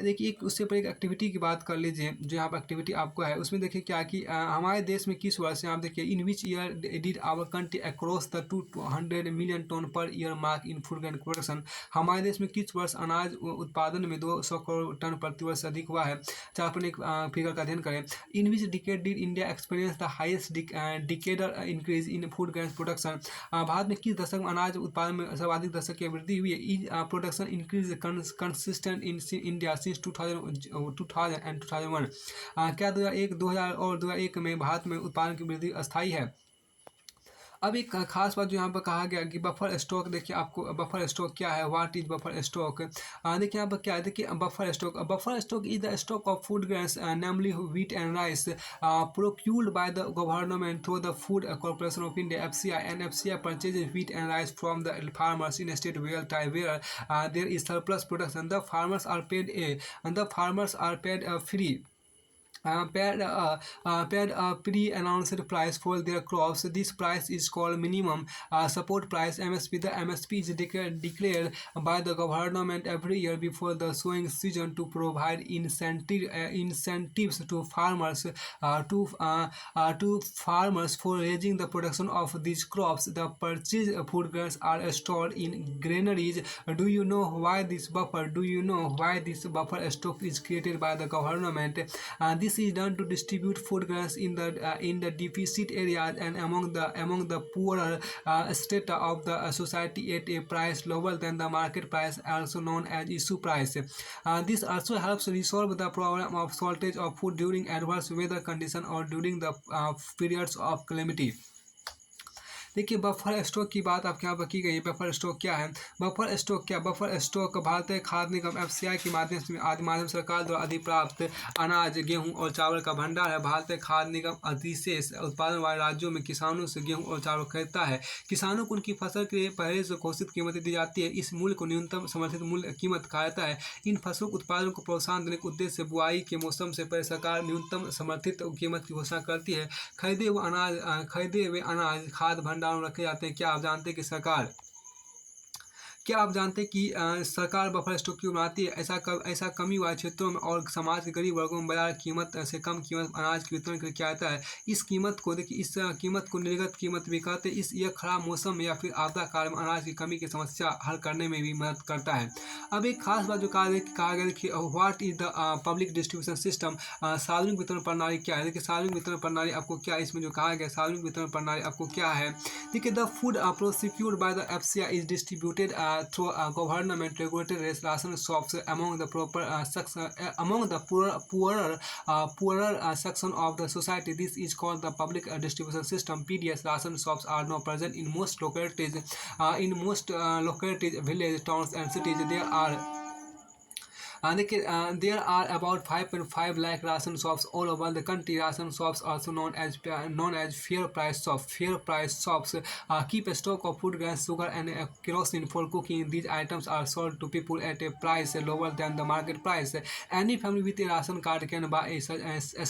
[SPEAKER 1] देखिए उससे पर एक एक्टिविटी की बात कर लीजिए, जो यहाँ पर एक्टिविटी आपको है उसमें देखिए क्या कि हमारे देश में किस वर्ष में आप देखिए in which year did our country cross the 200 million ton per year mark in food grain production। हमारे देश में किस वर्ष अनाज उत्पादन में 200 करोड़ टन प्रति वर्ष अधिक हुआ है। चाहे अपने फिगर का अध्ययन करें। In which decade did India experience the highest decadal increase in food grain production। Bharat में किस दशक में अनाज उत्पादन में सर्वाधिक दशक की वृद्धि हुई है। Production increase consistent in India since 2000 and 2001। क्या 2000 और 2001 में भारत में उत्पादन की वृद्धि अस्थायी है। अब एक खास बात जो यहाँ पर कहा गया कि बफर स्टॉक, देखिए आपको बफर स्टॉक क्या है, व्हाट इज बफर स्टॉक। देखिए यहाँ पर क्या है, देखिए buffer stock is the stock of food grains namely wheat and rice procured by the government through the Food Corporation of India FCI, and FCI purchases wheat and rice from the farmers in a state where there is surplus production. The farmers are paid free paid a pre-announced price for their crops. This price is called minimum support price MSP. The MSP is declared by the government every year before the sowing season to provide incentives to farmers for raising the production of these crops. The purchased food grains are stored in granaries. Do you know why this buffer stock is created by the government? This This is done to distribute food grains in the deficit areas and among the poorer strata of the society at a price lower than the market price, also known as issue price. This also helps resolve the problem of shortage of food during adverse weather condition or during the periods of calamity. देखिए buffer stock की बात आपके यहाँ पर की गई है। Buffer stock क्या है? बफर स्टॉक भारतीय खाद्य निगम एफसीआई के माध्यम सरकार द्वारा अधिप्राप्त अनाज, गेहूं और चावल का भंडार है। भारतीय खाद्य निगम अधिशेष उत्पादन वाले राज्यों में किसानों से गेहूं और चावल खरीदता है। किसानों को उनकी फसल के लिए पहले से घोषित कीमतें दी जाती है। इस मूल्य को न्यूनतम समर्थित मूल्य कीमत कहा जाता है। इन फसलों के उत्पादन को प्रोत्साहन देने के उद्देश्य से बुआई के मौसम से पहले सरकार न्यूनतम समर्थित कीमत की घोषणा करती है। खरीदे हुए अनाज खाद्य भंडार में रखे जाते हैं। क्या आप जानते हैं कि सरकार बफर स्टॉक क्यों बनाती है? ऐसा कमी वाले क्षेत्रों में और समाज के गरीब वर्गों में बाजार कीमत से कम कीमत अनाज के वितरण के लिए किया जाता है। इस कीमत को निर्गत कीमत भी कहते हैं। यह खराब मौसम में या फिर आपदा काल में अनाज की कमी की समस्या हल करने में भी मदद करता है। अब एक खास बात जो कहा गया कि what is the public distribution system, सार्वजनिक वितरण प्रणाली क्या है? देखिए सार्वजनिक वितरण प्रणाली आपको क्या इसमें जो कहा गया सार्वजनिक वितरण प्रणाली आपको क्या है? देखिए the food prosecute by the FCI is distributed through government regulated ration shops among the poorer section of the society. This is called the public distribution system. PDS ration shops are now present in most localities, villages, towns, and cities. There are about 5.5 lakh ration shops all over the country. Ration shops, also known as fair price shops. Fair price shops keep a stock of food, grains, sugar, and kerosene for cooking. These items are sold to people at a price lower than the market price. Any family with a ration card can buy a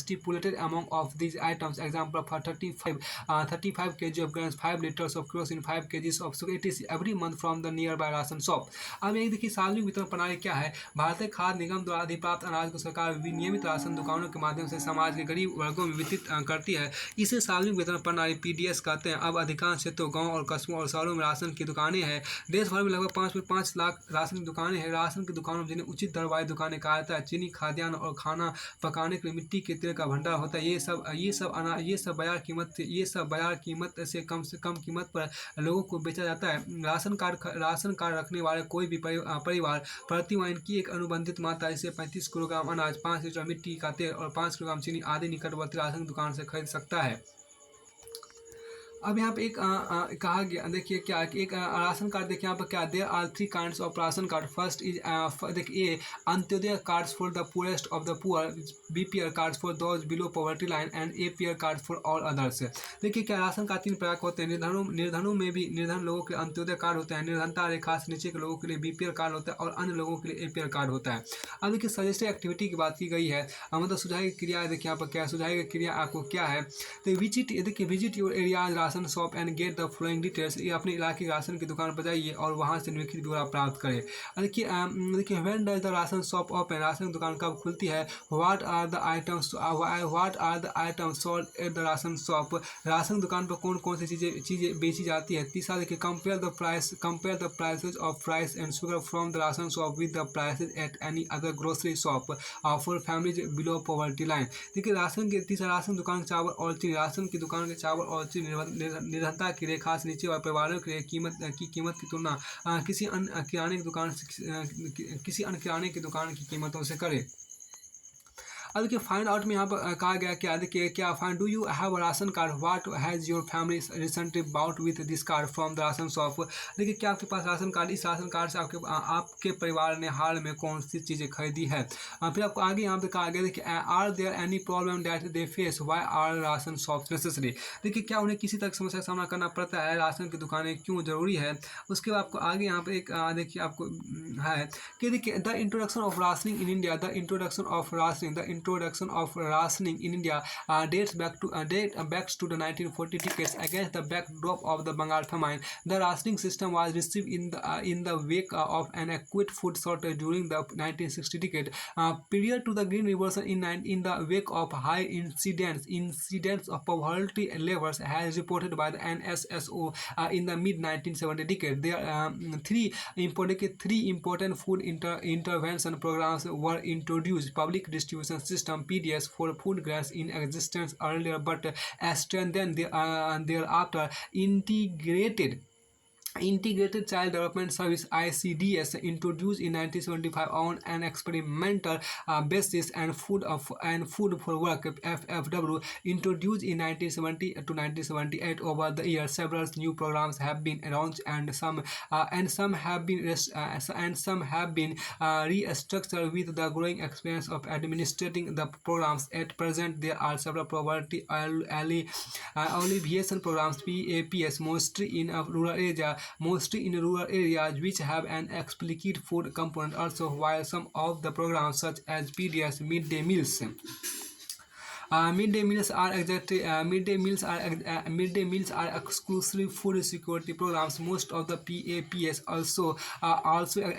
[SPEAKER 1] stipulated amount of these items. Example for 35 kg of grains, 5 liters of kerosene, 5 kgs of sugar. It is every month from the nearby ration shop. अब ये देखिए सार्वजनिक वितरण प्रणाली क्या है? भारतीय खाद्य निगम द्वारा अधिप्राप्त अनाज को सरकार विनियमित राशन दुकानों के माध्यम से समाज के गरीब वर्गों में वितरित करती है। इसे सार्वजनिक वितरण प्रणाली पीडीएस कहते हैं। अब अधिकांश क्षेत्रों, गांव और कस्बों और शहरों में राशन की दुकानें हैं। देश भर में लगभग 5.5 लाख राशन की दुकानें हैं। राशन की दुकानों में जिन्हें उचित दर वाली दुकानें कहा जाता है, चीनी, खाद्यान्न और खाना पकाने के लिए मिट्टी के तेल का भंडार होता है। ये सब बाजार कीमत से कम कीमत पर लोगों को बेचा जाता है। राशन कार्ड रखने वाले कोई भी परिवार प्रति माह इनकी एक अनुबंधित मात्रा जैसे 35 किलोग्राम अनाज, 5 लीटर मिट्टी का तेल और 5 किलोग्राम चीनी आदि निकटवर्ती राशन दुकान से खरीद सकता है। अब यहाँ पे एक कहा गया, देखिए क्या कि एक राशन कार्ड, देखिए यहाँ पर क्या, there are 3 kinds of ration card. First is देखिए Antyodaya cards for the poorest of the poor, BPL cards for those below poverty line and APL cards for all others. देखिए क्या राशन कार्ड 3 प्रकार के होते हैं। निर्धन लोगों के लिए अंत्योदय कार्ड होते हैं, निर्धनता रेखा से नीचे के लोगों के लिए बीपीएल कार्ड होता है और अन्य लोगों के लिए एपीएल कार्ड होता है। अब देखिए सजेस्टेड एक्टिविटी की बात की गई है, मतलब सुझाई क्रिया। देखिए यहाँ पर क्या सुझाई क्रिया आपको क्या है? तो visit your areas ration shop and get the following details. ये अपने इलाके की राशन की दुकान पर जाइए और वहाँ से निम्नलिखित ब्यौरा प्राप्त करें। देखिए when does the ration shop open, ration दुकान कब खुलती है? What are the items sold at the ration shop, ration दुकान पर कौन कौन सी चीज़ें बेची जाती है। तीसरा देखिए compare the prices of rice and sugar from the ration shop with the prices at any other grocery shop for families below poverty line. देखिए तीसरा राशन दुकान चावल और चीनी, राशन की दुकान के चावल और चीनी निर्धनता की रेखा से नीचे वाले परिवारों के लिए कीमत की तुलना किसी अन्य किराने की दुकान की कीमतों से करें। अब देखिए फाइंड आउट में यहाँ पर कहा गया क्या, देखिए क्या find, do you have a ration card, what has your family recently bought with this card from the ration shop. देखिए क्या आपके पास राशन कार्ड, इस राशन कार्ड से आपके परिवार ने हाल में कौन सी चीज़ें खरीदी है। फिर आपको आगे यहाँ पे कहा गया, देखिए are there any problem that they face, why are ration shops necessary. देखिए क्या उन्हें किसी तरह की समस्या का सामना करना पड़ता है, राशन की दुकानें क्यों जरूरी है। उसके बाद आपको आगे यहाँ पे एक देखिए आपको है कि देखिए the introduction of rationing in India, the introduction of rationing in India dates back to the 1940 decades against the backdrop of the Bengal famine. The rationing system was received in the wake of an acute food shortage during the 1960 decade. Prior to the Green Revolution, in the wake of high incidents of poverty levels as reported by the NSSO in the mid 1970 decade, there three important food intervention programs were introduced: public distribution system PDS for food grains in existence earlier but strengthened thereafter. Integrated Child Development Service (ICDS) introduced in 1975 on an experimental basis, and Food for Work (FFW) introduced in 1970 to 1978. Over the years, several new programs have been launched, and some have been restructured with the growing experience of administrating the programs. At present, there are several poverty alleviation programs (PAPS) mostly in rural areas which have an explicit food component also, while some of the programs such as PDS midday meals midday meals are exactly midday meals are exclusive food security programs. Most of the PAPS also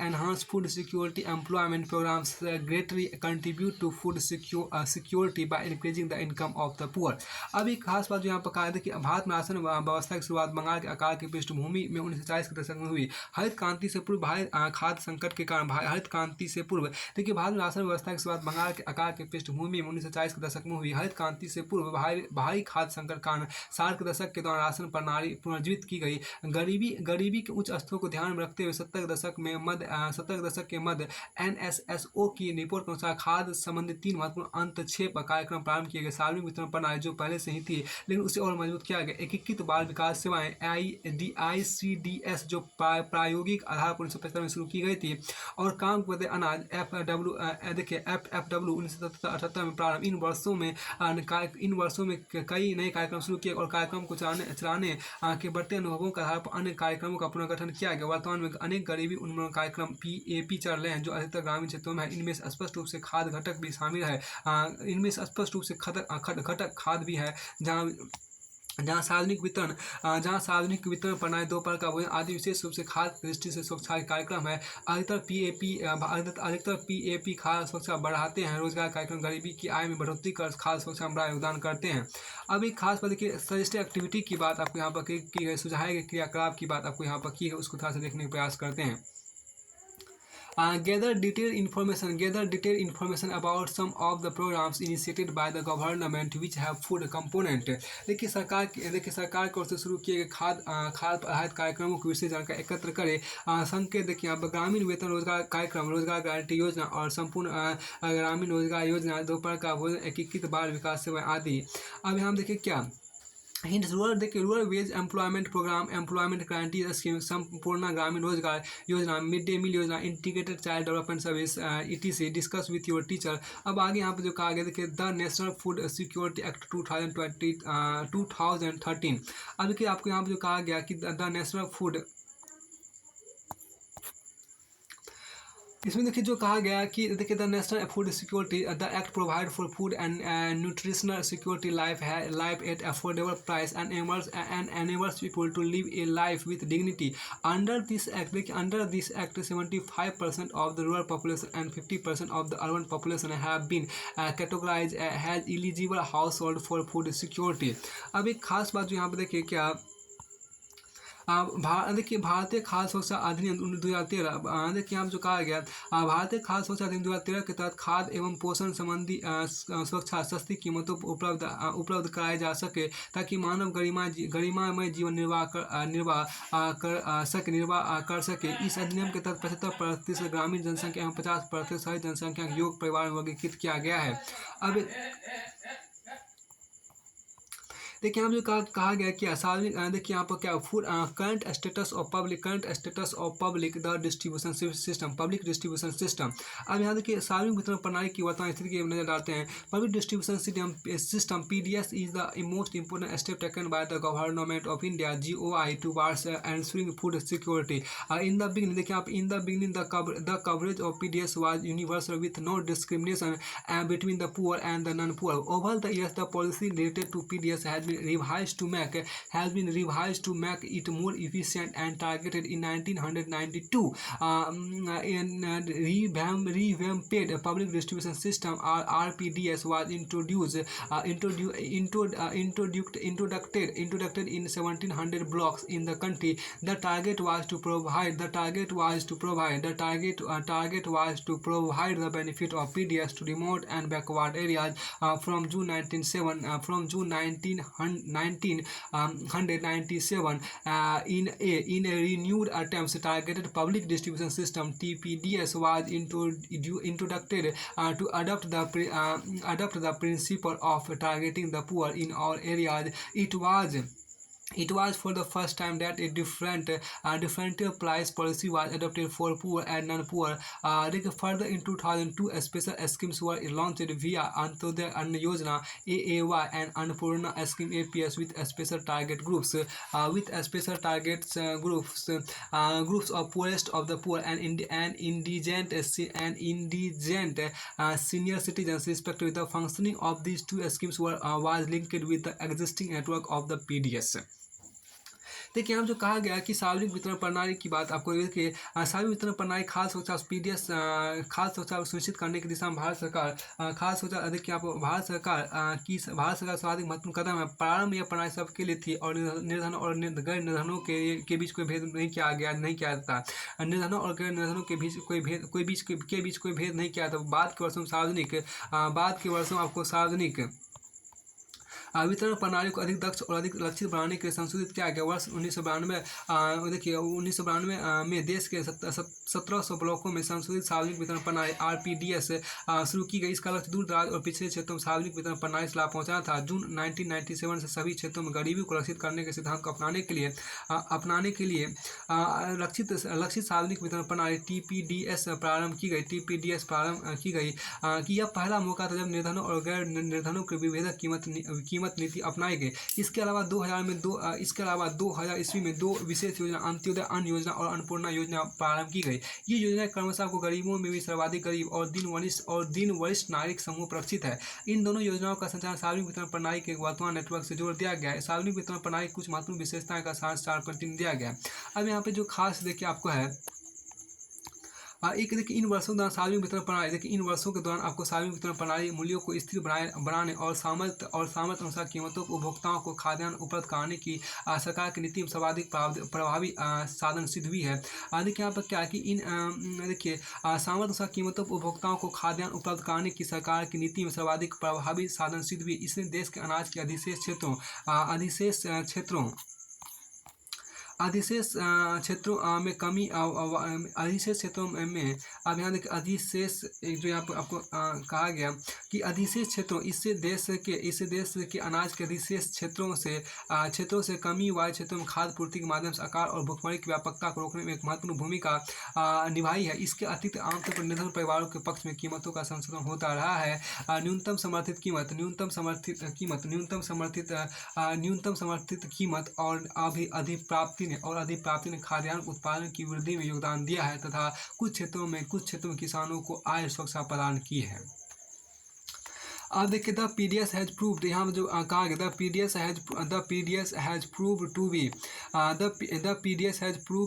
[SPEAKER 1] enhance food security employment programs greatly contribute to food security by increasing the income of the poor. अभी खास बात जो यहाँ पर कहा है कि भारत में राशन व्यवस्था की शुरुआत बंगाल के अकाल की पृष्ठभूमि में 1940 के दशक में हुई। हरित क्रांति से पूर्व भारी खाद्य संकट के कारण हरित क्रांति से पूर्व देखिए भारत में राशन व्यवस्था की शुरुआत बंगाल के अकाल की पृष्ठभूमि में 1940 के दशक में हुई। हरित क्रांति से पूर्व भारी खाद्य संकट कारण 60 के दशक के दौरान राशन प्रणाली पुनर्जीवित की गई। गरीबी के उच्च स्तरों को ध्यान में रखते हुए 70 के दशक के मध्य NSSO की रिपोर्ट के अनुसार खाद्य संबंधी 3 महत्वपूर्ण अंतक्षेप कार्यक्रम प्रारंभ किए गए। सार्वजनिक वितरण प्रणाली जो पहले से ही थी लेकिन उसे और मजबूत किया गया। एकीकृत बाल विकास सेवाएं ICDS जो प्रायोगिक आधार पर 1975 में शुरू की गई थी, और काम करते अनाज FFW 1978 में प्रारंभ। इन वर्षों में कई नए कार्यक्रम शुरू किए और कार्यक्रम को चलाने के बढ़ते अनुभवों के आधार पर अन्य कार्यक्रमों का पुनर्गठन किया गया। वर्तमान में अनेक गरीबी उन्मूलन कार्यक्रम PAP चल रहे हैं जो अधिकतर ग्रामीण क्षेत्रों में है। इनमें स्पष्ट रूप से खाद्य घटक भी शामिल है। इनमें स्पष्ट रूप से घटक खाद भी है जहाँ सार्वजनिक वितरण प्रणाली दोपहर का भोजन आदि विशेष रूप से खाद्य की दृष्टि से स्वच्छता कार्यक्रम है। अधिकतर PAP खाद्य सुरक्षा बढ़ाते हैं। रोजगार कार्यक्रम गरीबी की आय में बढ़ोतरी कर खाद्य सुरक्षा में बड़ा योगदान करते हैं। अब एक खास बात देखिए सजेस्टेड एक्टिविटी की बात आपको यहाँ पर की गई, सुझाए गए क्रियाकलाप की बात आपको यहाँ पर की गई, उसको थोड़ा सा देखने का प्रयास करते हैं। Gather detailed information about some of the programs initiated by the government which have food component। देखिए सरकार की ओर से शुरू किए गए खाद्य आधारित कार्यक्रमों की विशेष जानकारी एकत्र करें। संकेत देखिए यहाँ पर ग्रामीण वेतन रोजगार कार्यक्रम, रोजगार गारंटी योजना और संपूर्ण ग्रामीण रोजगार योजना, दोपहर का भोजन, एकीकृत बाल विकास सेवा आदि। अब यहाँ देखिए क्या hints rural wage employment programme, employment guarantee scheme, संपूर्ण ग्रामीण रोजगार योजना, मिड डे मील योजना, integrated child development service ETC। Discuss with your teacher. अब आगे यहाँ पर जो कहा गया देखिए the national food security act 2013। अब देखिए आपको यहाँ पर जो कहा गया कि द नेशनल फूड, इसमें देखिए जो कहा गया कि देखिए the national food security the act provide for food and nutritional security life at affordable price and enables people to live a life with dignity। Under this act 75% of the rural population and 50% of the urban population have been categorized as eligible household for food security। अब एक खास बात जो यहाँ पर देखिए क्या देखिए भारतीय खाद्य सुरक्षा अधिनियम 2013। देखिए यहाँ जो कहा गया भारतीय खाद्य सुरक्षा अधिनियम 2013 के तहत खाद्य एवं पोषण संबंधी सुरक्षा सस्ती कीमतों पर उपलब्ध कराए जा सके ताकि मानव गरिमामय जीवन निर्वाह कर सके। इस अधिनियम के तहत 75% ग्रामीण जनसंख्या एवं 50% शहरी जनसंख्या के योग परिवार में वर्गीकृत किया गया है। अब देखिए यहाँ जो कहा गया कि सार्वजनिक देखिए यहाँ पर क्या food current status of public the distribution system, public distribution system. अब यहाँ देखिए सार्वजनिक वितरण प्रणाली की वर्तमान स्थिति की नजर डालते हैं। Public distribution system PDS is the most important step taken by the government of India GOI towards ensuring food security. In the beginning देखिए आप in the beginning the coverage of PDS was universal with no discrimination between the poor and the non poor. Over the years the policy related to PDS has revised to make it more efficient and targeted in 1992. Revamped public distribution system or RPDS was introduced in 1700 blocks in the country. The target was to provide the benefit of PDS to remote and backward areas from June 1997 in a renewed attempt. Targeted public distribution system TPDS was introduced to adopt the principle of targeting the poor in all areas. It was for the first time that a differential price policy was adopted for poor and non-poor. Further, in 2002, special schemes were launched via Antyodaya Anna Yojana (AAY) and Annapurna scheme (APS) with special target groups. Groups of poorest of the poor and indigent senior citizens. Respectively, the functioning of these two schemes was linked with the existing network of the PDS. देखिए यहाँ जो कहा गया कि सार्वजनिक वितरण प्रणाली की बात आपको देखिए, सार्वजनिक वितरण प्रणाली खाद्य सुरक्षा पीडीएस खाद्य सुरक्षा सुनिश्चित करने की दिशा में भारत सरकार खाद्य सुरक्षा देखिए आपको भारत सरकार सर्वाधिक महत्वपूर्ण कदम है। प्रारंभ यह प्रणाली सबके लिए थी और निर्धनों और गैर निर्धनों के बीच कोई भेद नहीं किया जाता। निर्धनों और गैर निर्धनों के बीच कोई भेद नहीं किया जाता। बाद के वर्षों में आपको सार्वजनिक वितरण प्रणाली को अधिक दक्ष और अधिक लक्षित बनाने के लिए संशोधित किया गया। वर्ष 1992 देखिए 1992 में देश के 1700 ब्लॉकों में संशोधित सार्वजनिक वितरण प्रणाली RPDS शुरू की गई। इसका लक्ष्य दूर दराज और पिछड़े क्षेत्रों में सार्वजनिक वितरण प्रणाली से लाभ पहुंचाना था। जून 1997 से सभी क्षेत्रों में गरीबी को लक्षित करने के सिद्धांत को अपनाने के लिए लक्षित सार्वजनिक वितरण प्रणाली TPDS प्रारंभ की गई। कि यह पहला मौका था जब निर्धनों और गैर निर्धनों के विभेदक कीमत नीति अपनाई गई। इसके अलावा 2000 ईस्वी में दो विशेष योजना अंत्योदय अन्न योजना और अन्नपूर्णा योजना प्रारंभ की गई। ये योजना क्रमशः को गरीबों में भी सर्वाधिक गरीब और दिन वरिष्ठ नागरिक समूह सुरक्षित है। इन दोनों योजनाओं का संचालन सार्वजनिक वितरण प्रणाली के वर्तमान नेटवर्क से जोड़ दिया गया है। सार्वजनिक वितरण प्रणाली कुछ महत्वपूर्ण विशेषताएं का सार दिया गया है। अब यहाँ पे जो खास देखिए आपको है एक देखिए इन वर्षों के दौरान सार्वजनिक वितरण प्रणाली आपको सार्वजनिक वितरण प्रणाली मूल्यों को स्थिर बनाने और सामर्थ्य अनुसार कीमतों को उपभोक्ताओं को खाद्यान्न उपलब्ध कराने की सरकार की नीति में सर्वाधिक प्रभावी साधन सिद्ध हुई है। देखिए यहाँ पर क्या है कि इन सामर्थ्य अनुसार कीमतों को उपभोक्ताओं को खाद्यान्न उपलब्ध कराने की सरकार की नीति में सर्वाधिक प्रभावी साधन सिद्ध हुई। इसने देश के अनाज के अधिशेष अब यहाँ देखिए अधिशेष जो यहाँ पर आपको कहा गया कि अधिशेष क्षेत्रों इससे देश के अनाज के अधिशेष क्षेत्रों से कमी वाले क्षेत्रों में खाद्य पूर्ति के माध्यम से आकार और भुखमरी की व्यापकता को रोकने में एक महत्वपूर्ण भूमिका निभाई है। इसके अतिरिक्त आमतौर पर निर्धन परिवारों के पक्ष में कीमतों का संशोधन होता रहा है। न्यूनतम समर्थित कीमत और अधिप्राप्ति ने खाद्यान्न उत्पादन की वृद्धि में योगदान दिया है तथा कुछ क्षेत्रों में किसानों को आय सुरक्षा प्रदान की है। अब देखिए द PDS हैज प्रूव्ड, यहाँ जो कहा गया the PDS has proved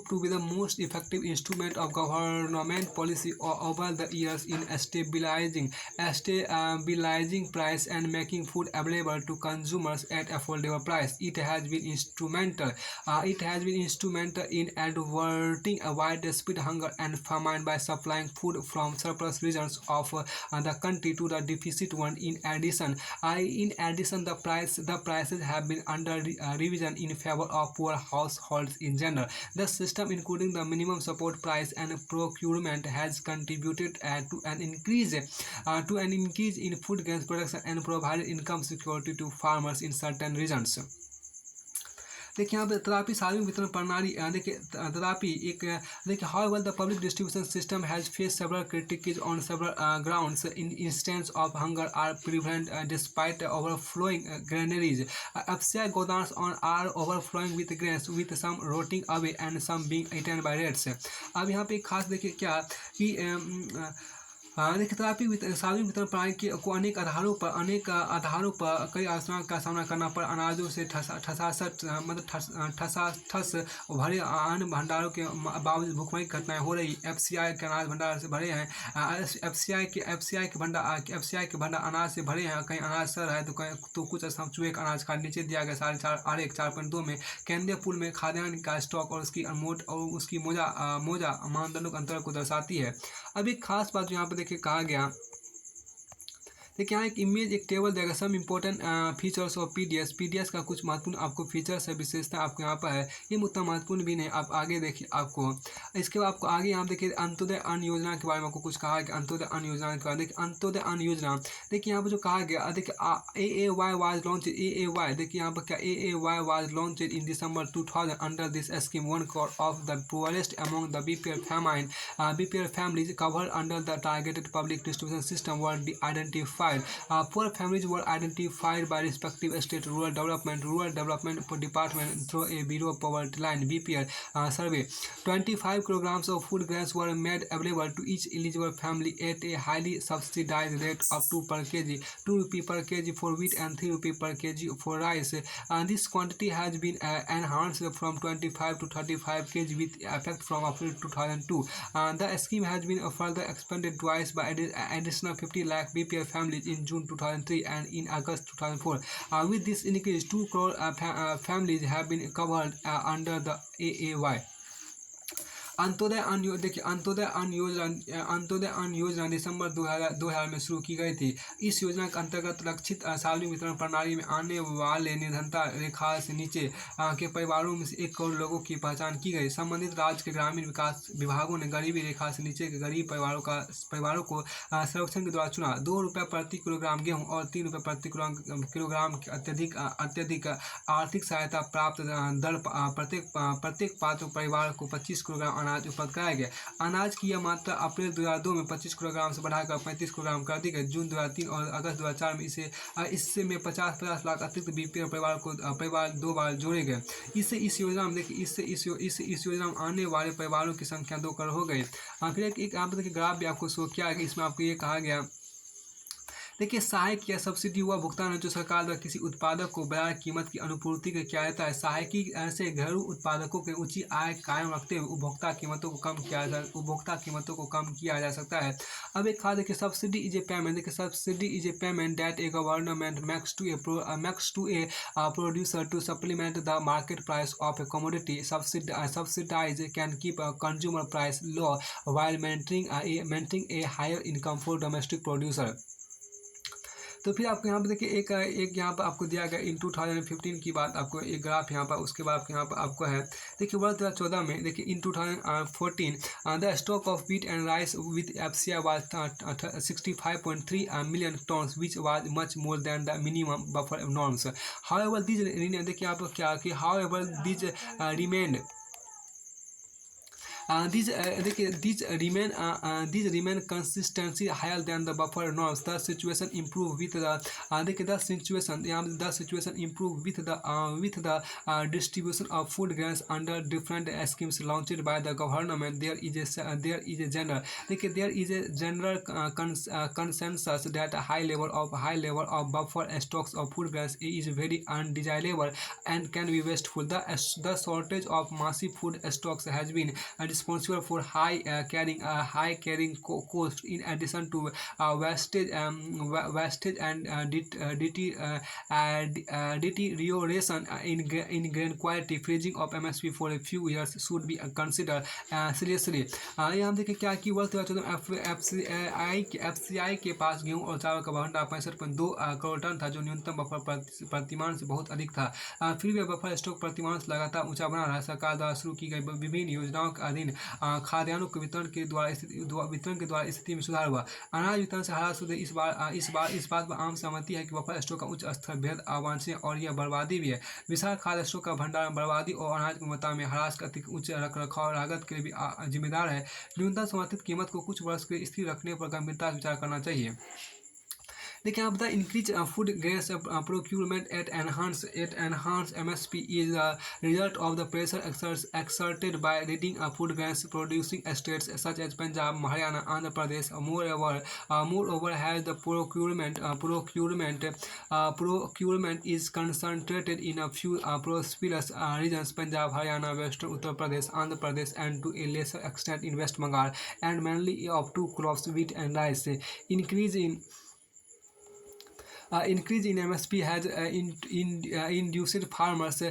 [SPEAKER 1] to be the most effective instrument of government policy over the years in stabilizing price and making food available to consumers at affordable price. It has been instrumental in averting a widespread hunger and famine by supplying food from surplus regions of the country to the deficit one. In addition, the prices have been under revision in favor of poor households in general. The system, including the minimum support price and procurement, has contributed to an increase in food grains production and provided income security to farmers in certain regions. देखिए यहाँ पे तथापि सार्वजनिक वितरण प्रणाली देखिए however the public distribution system has faced several critiques on several grounds. Instances of hunger are prevalent despite overflowing granaries. Upset godowns are overflowing with grains, with some rotting away and some being eaten by rats. अब यहाँ पे खास देखिए क्या कि देखिए सार्वजनिक वितरण प्रणाली को अनेक आधारों पर कई आलोचनाओं का सामना करना पड़ा। अनाजों से ठसाठस भरे अन्न भंडारों के बावजूद भुखमरी की घटनाएं हो रही। एफसीआई के अनाज भंडार से भरे हैं। एफसीआई के भंडार अनाज से भरे हैं। कहीं अनाज सड़ है तो कहीं तो कुछ स्थान चूहे का अनाज का नीचे दिया गया 4.5 में केंद्रीय पूल में खाद्यान्न का स्टॉक और उसकी मौजा मानदंडों के अंतर को दर्शाती है। अब एक खास बात जो यहाँ पर देखिए कहा गया, देखिए यहाँ एक टेबल देगा some important features of PDS का कुछ महत्वपूर्ण आपको फीचर्स है, विशेषता आपको यहाँ पर है। ये उतना महत्वपूर्ण भी नहीं, आप आगे देखिए आपको इसके बाद आपको आगे यहाँ देखिए अंत्योदय अन्न योजना के बारे में आपको कुछ कहा है कि अंत्योदय अन्न योजना के बारे में देखिए अंत्योदय अन्न योजना। देखिए यहाँ पर जो कहा गया, देखिए AAY वाज लॉन्च AAY, देखिए यहाँ पर क्या AAY was launch in December 2000 under this scheme 1 crore of the poorest among the BPL families covered under the targeted public distribution system were identified. Poor families were identified by respective state rural development department through a Bureau Poverty Line (BPL) survey. 25 kilograms of food grains were made available to each eligible family at a highly subsidized rate of 2 per kg, 2 rupee per kg for wheat and 3 rupee per kg for rice. This quantity has been enhanced from 25 to 35 kg with effect from April 2002. The scheme has been further expanded twice by additional 50 lakh BPL families in June 2003 and in August 2004. With this increase, 2 crore families have been covered under the AAY. देखिए अंत्योदय अन्न योजना दिसंबर 2000 में शुरू की गई थी। इस योजना के अंतर्गत लक्षित सार्वजनिक वितरण प्रणाली में आने वाले निर्धनता रेखा से नीचे के परिवारों में से 1 करोड़ लोगों की पहचान की गई। संबंधित राज्य के ग्रामीण विकास विभागों ने गरीबी रेखा से नीचे के गरीब परिवारों को सर्वेक्षण के द्वारा चुना। 2 रुपये प्रति किलोग्राम गेहूँ और 3 रुपये प्रति किलोग्राम की अत्यधिक आर्थिक सहायता प्राप्त दर प्रत्येक पात्र परिवार को 25 किलोग्राम अनाज उपलब्ध कराया गया। अनाज की यह मात्रा अप्रैल 2002 में 25 किलोग्राम से बढ़ाकर 35 किलोग्राम कर दी गई। जून 2003 और अगस्त 2004 में इससे में 50 लाख अतिरिक्त बीपीएल परिवार 2 बार जोड़े गए। इससे इस योजना में देखिए इस योजना में आने वाले परिवारों की संख्या 2 करोड़ हो गई। फिर एक यहाँ पर देखिए ग्राफ भी आपको शो किया गया। इसमें आपको ये कहा गया, देखिए सहायक या सब्सिडी हुआ भुगतान है जो सरकार द्वारा किसी उत्पादक को बाजार कीमत की अनुपूर्ति के किया जाता है। सहायकी से घरेलू उत्पादकों के ऊंची आय कायम रखते हुए उपभोक्ता कीमतों को कम किया जा सकता है। अब एक खास देखिए सब्सिडी इज ए पेमेंट, देखिए subsidy is a payment that A government makes to a producer to supplement the market price of a commodity. Subsidize can keep a consumer price low while maintaining a higher income for domestic producer. तो फिर आपको यहाँ पर देखिए एक यहाँ पर आपको दिया गया इन 2015 की बात, आपको एक ग्राफ यहाँ पर, उसके बाद यहाँ पर आपको है देखिए वर्ष 2014 में देखिए इन 2014 the stock of wheat and rice with FCI was 65.3 million tons which was much more than the minimum buffer norms. However these देखिए आप क्या कि however these remain these remain consistency higher than the buffer norms. The situation improve with the distribution of food grains under different schemes launched by the government. There is a general consensus that a high level of buffer stocks of food grains is very undesirable and can be wasteful. The shortage of massive food stocks has been responsible for high carrying cost in addition to wastage and deterioration in grain quality. Freezing of MSP for a few years should be considered seriously. ये हम देखें क्या कि वर्ष 2014 FCI के पास गेहूं और चावल का भंडार 65.2 करोड़ टन था जो न्यूनतम बफर प्रतिमान से बहुत अधिक था। फिर भी बफर स्टॉक प्रतिमान से लगातार ऊंचा बना रहा। सरकार द्वारा शुरू की गई विभिन्न योजनाओं के अधीन खाद्यान्नों के वितरण के द्वारा स्थिति में सुधार हुआ। अनाज वितरण से हरास इस बात पर आम सहमति है कि बफर स्टॉक का उच्च स्तर बेहद अवांछनीय और यह बर्बादी भी है। विशाल खाद्य स्टॉक का भंडार बर्बादी और अनाज की गुणवत्ता में हरास का अतिरिक्त उच्च रखरखाव लागत के लिए भी जिम्मेदार है। न्यूनतम समर्थित कीमत को कुछ वर्ष के लिए स्थिर रखने पर गंभीरता से विचार करना चाहिए। देखिए आप बता increase food grains procurement at enhance MSP is a result of the pressure exerted by leading food grains producing states such as Punjab, Haryana, Andhra Pradesh. Moreover, has the procurement is concentrated in a few prosperous regions: Punjab, Haryana, Western Uttar Pradesh, Andhra Pradesh, and to a lesser extent in West Bengal, and mainly of two crops, wheat and rice. Increase in increase in MSP has induced farmers,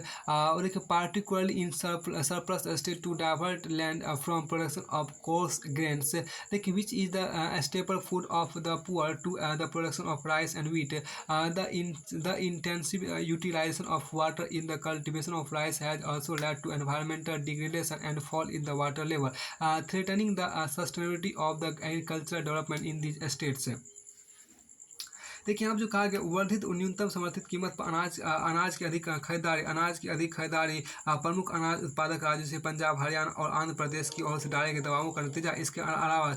[SPEAKER 1] particularly in surplus state, to divert land from production of coarse grains, which is the staple food of the poor, to the production of rice and wheat. The intensive utilization of water in the cultivation of rice has also led to environmental degradation and fall in the water level, threatening the sustainability of the agricultural development in these states. देखिए यहाँ पे जो कहा गया वर्धित और न्यूनतम समर्थित कीमत पर अनाज की अधिक खरीदारी प्रमुख अनाज उत्पादक राज्यों से पंजाब, हरियाणा और आंध्र प्रदेश की ओर से डाले गए दबावों का नतीजा। इसके अलावा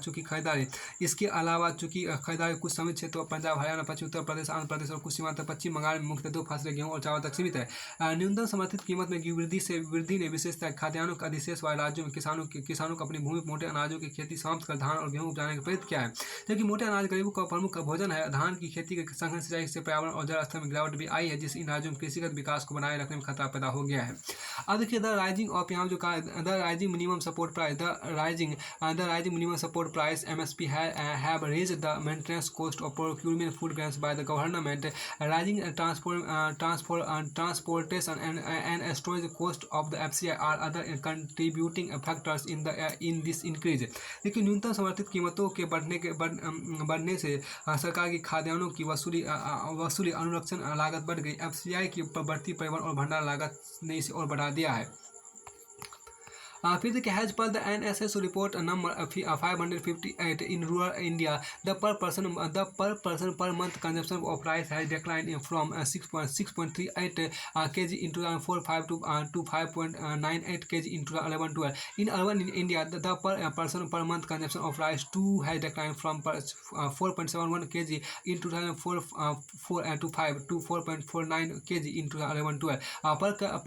[SPEAKER 1] चूंकि खरीदारी कुछ सीमित क्षेत्रों पंजाब, हरियाणा, पश्चिमी उत्तर प्रदेश, आंध्र प्रदेश और कुछ सीमांत पश्चिम बंगाल में मुख्यतः 2 फसलें गेहूं और चावल तक सीमित है। न्यूनतम समर्थित कीमत में वृद्धि ने विशेषतः खाद्यान्नों के अधिशेष वाले राज्यों में किसानों को अपनी भूमि पर मोटे अनाजों की खेती समाप्त कर धान और गेहूं उपजाने को प्रेरित किया है। जबकि मोटे अनाज गरीबों का प्रमुख भोजन है, धान की खेती के संघन सिंचाई से पर्यावरण और जल स्तर में गिरावट भी आई है, जिससे इन राज्यों में कृषिगत विकास को बनाए रखने में खतरा पैदा हो गया है। अब देखिए द राइजिंग ऑफ यहाँ जो कहा the rising minimum support price MSP have raised the maintenance cost of procuring food grains by the government. Rising transportation and storage cost of the FCI are other contributing factors in this increase. देखिए न्यूनतम समर्थित कीमतों के बढ़ने से सरकार की खाद्यान्नों की वसूली अनुरक्षण लागत बढ़ गई। FCI की बढ़ती परिवहन और भंडारण लागत ने इसे और बढ़ा दिया है। फिर देखिए हैज पर the NSS report number 558 in rural India the पर person per month consumption of rice has decline from 6.38 kg in 2004-5 to 5.98 kg in 2011-12. In urban India, the per person per month consumption of rice too has declined from 4.71 kg in 2004 to 4.49 kg in 2011-12.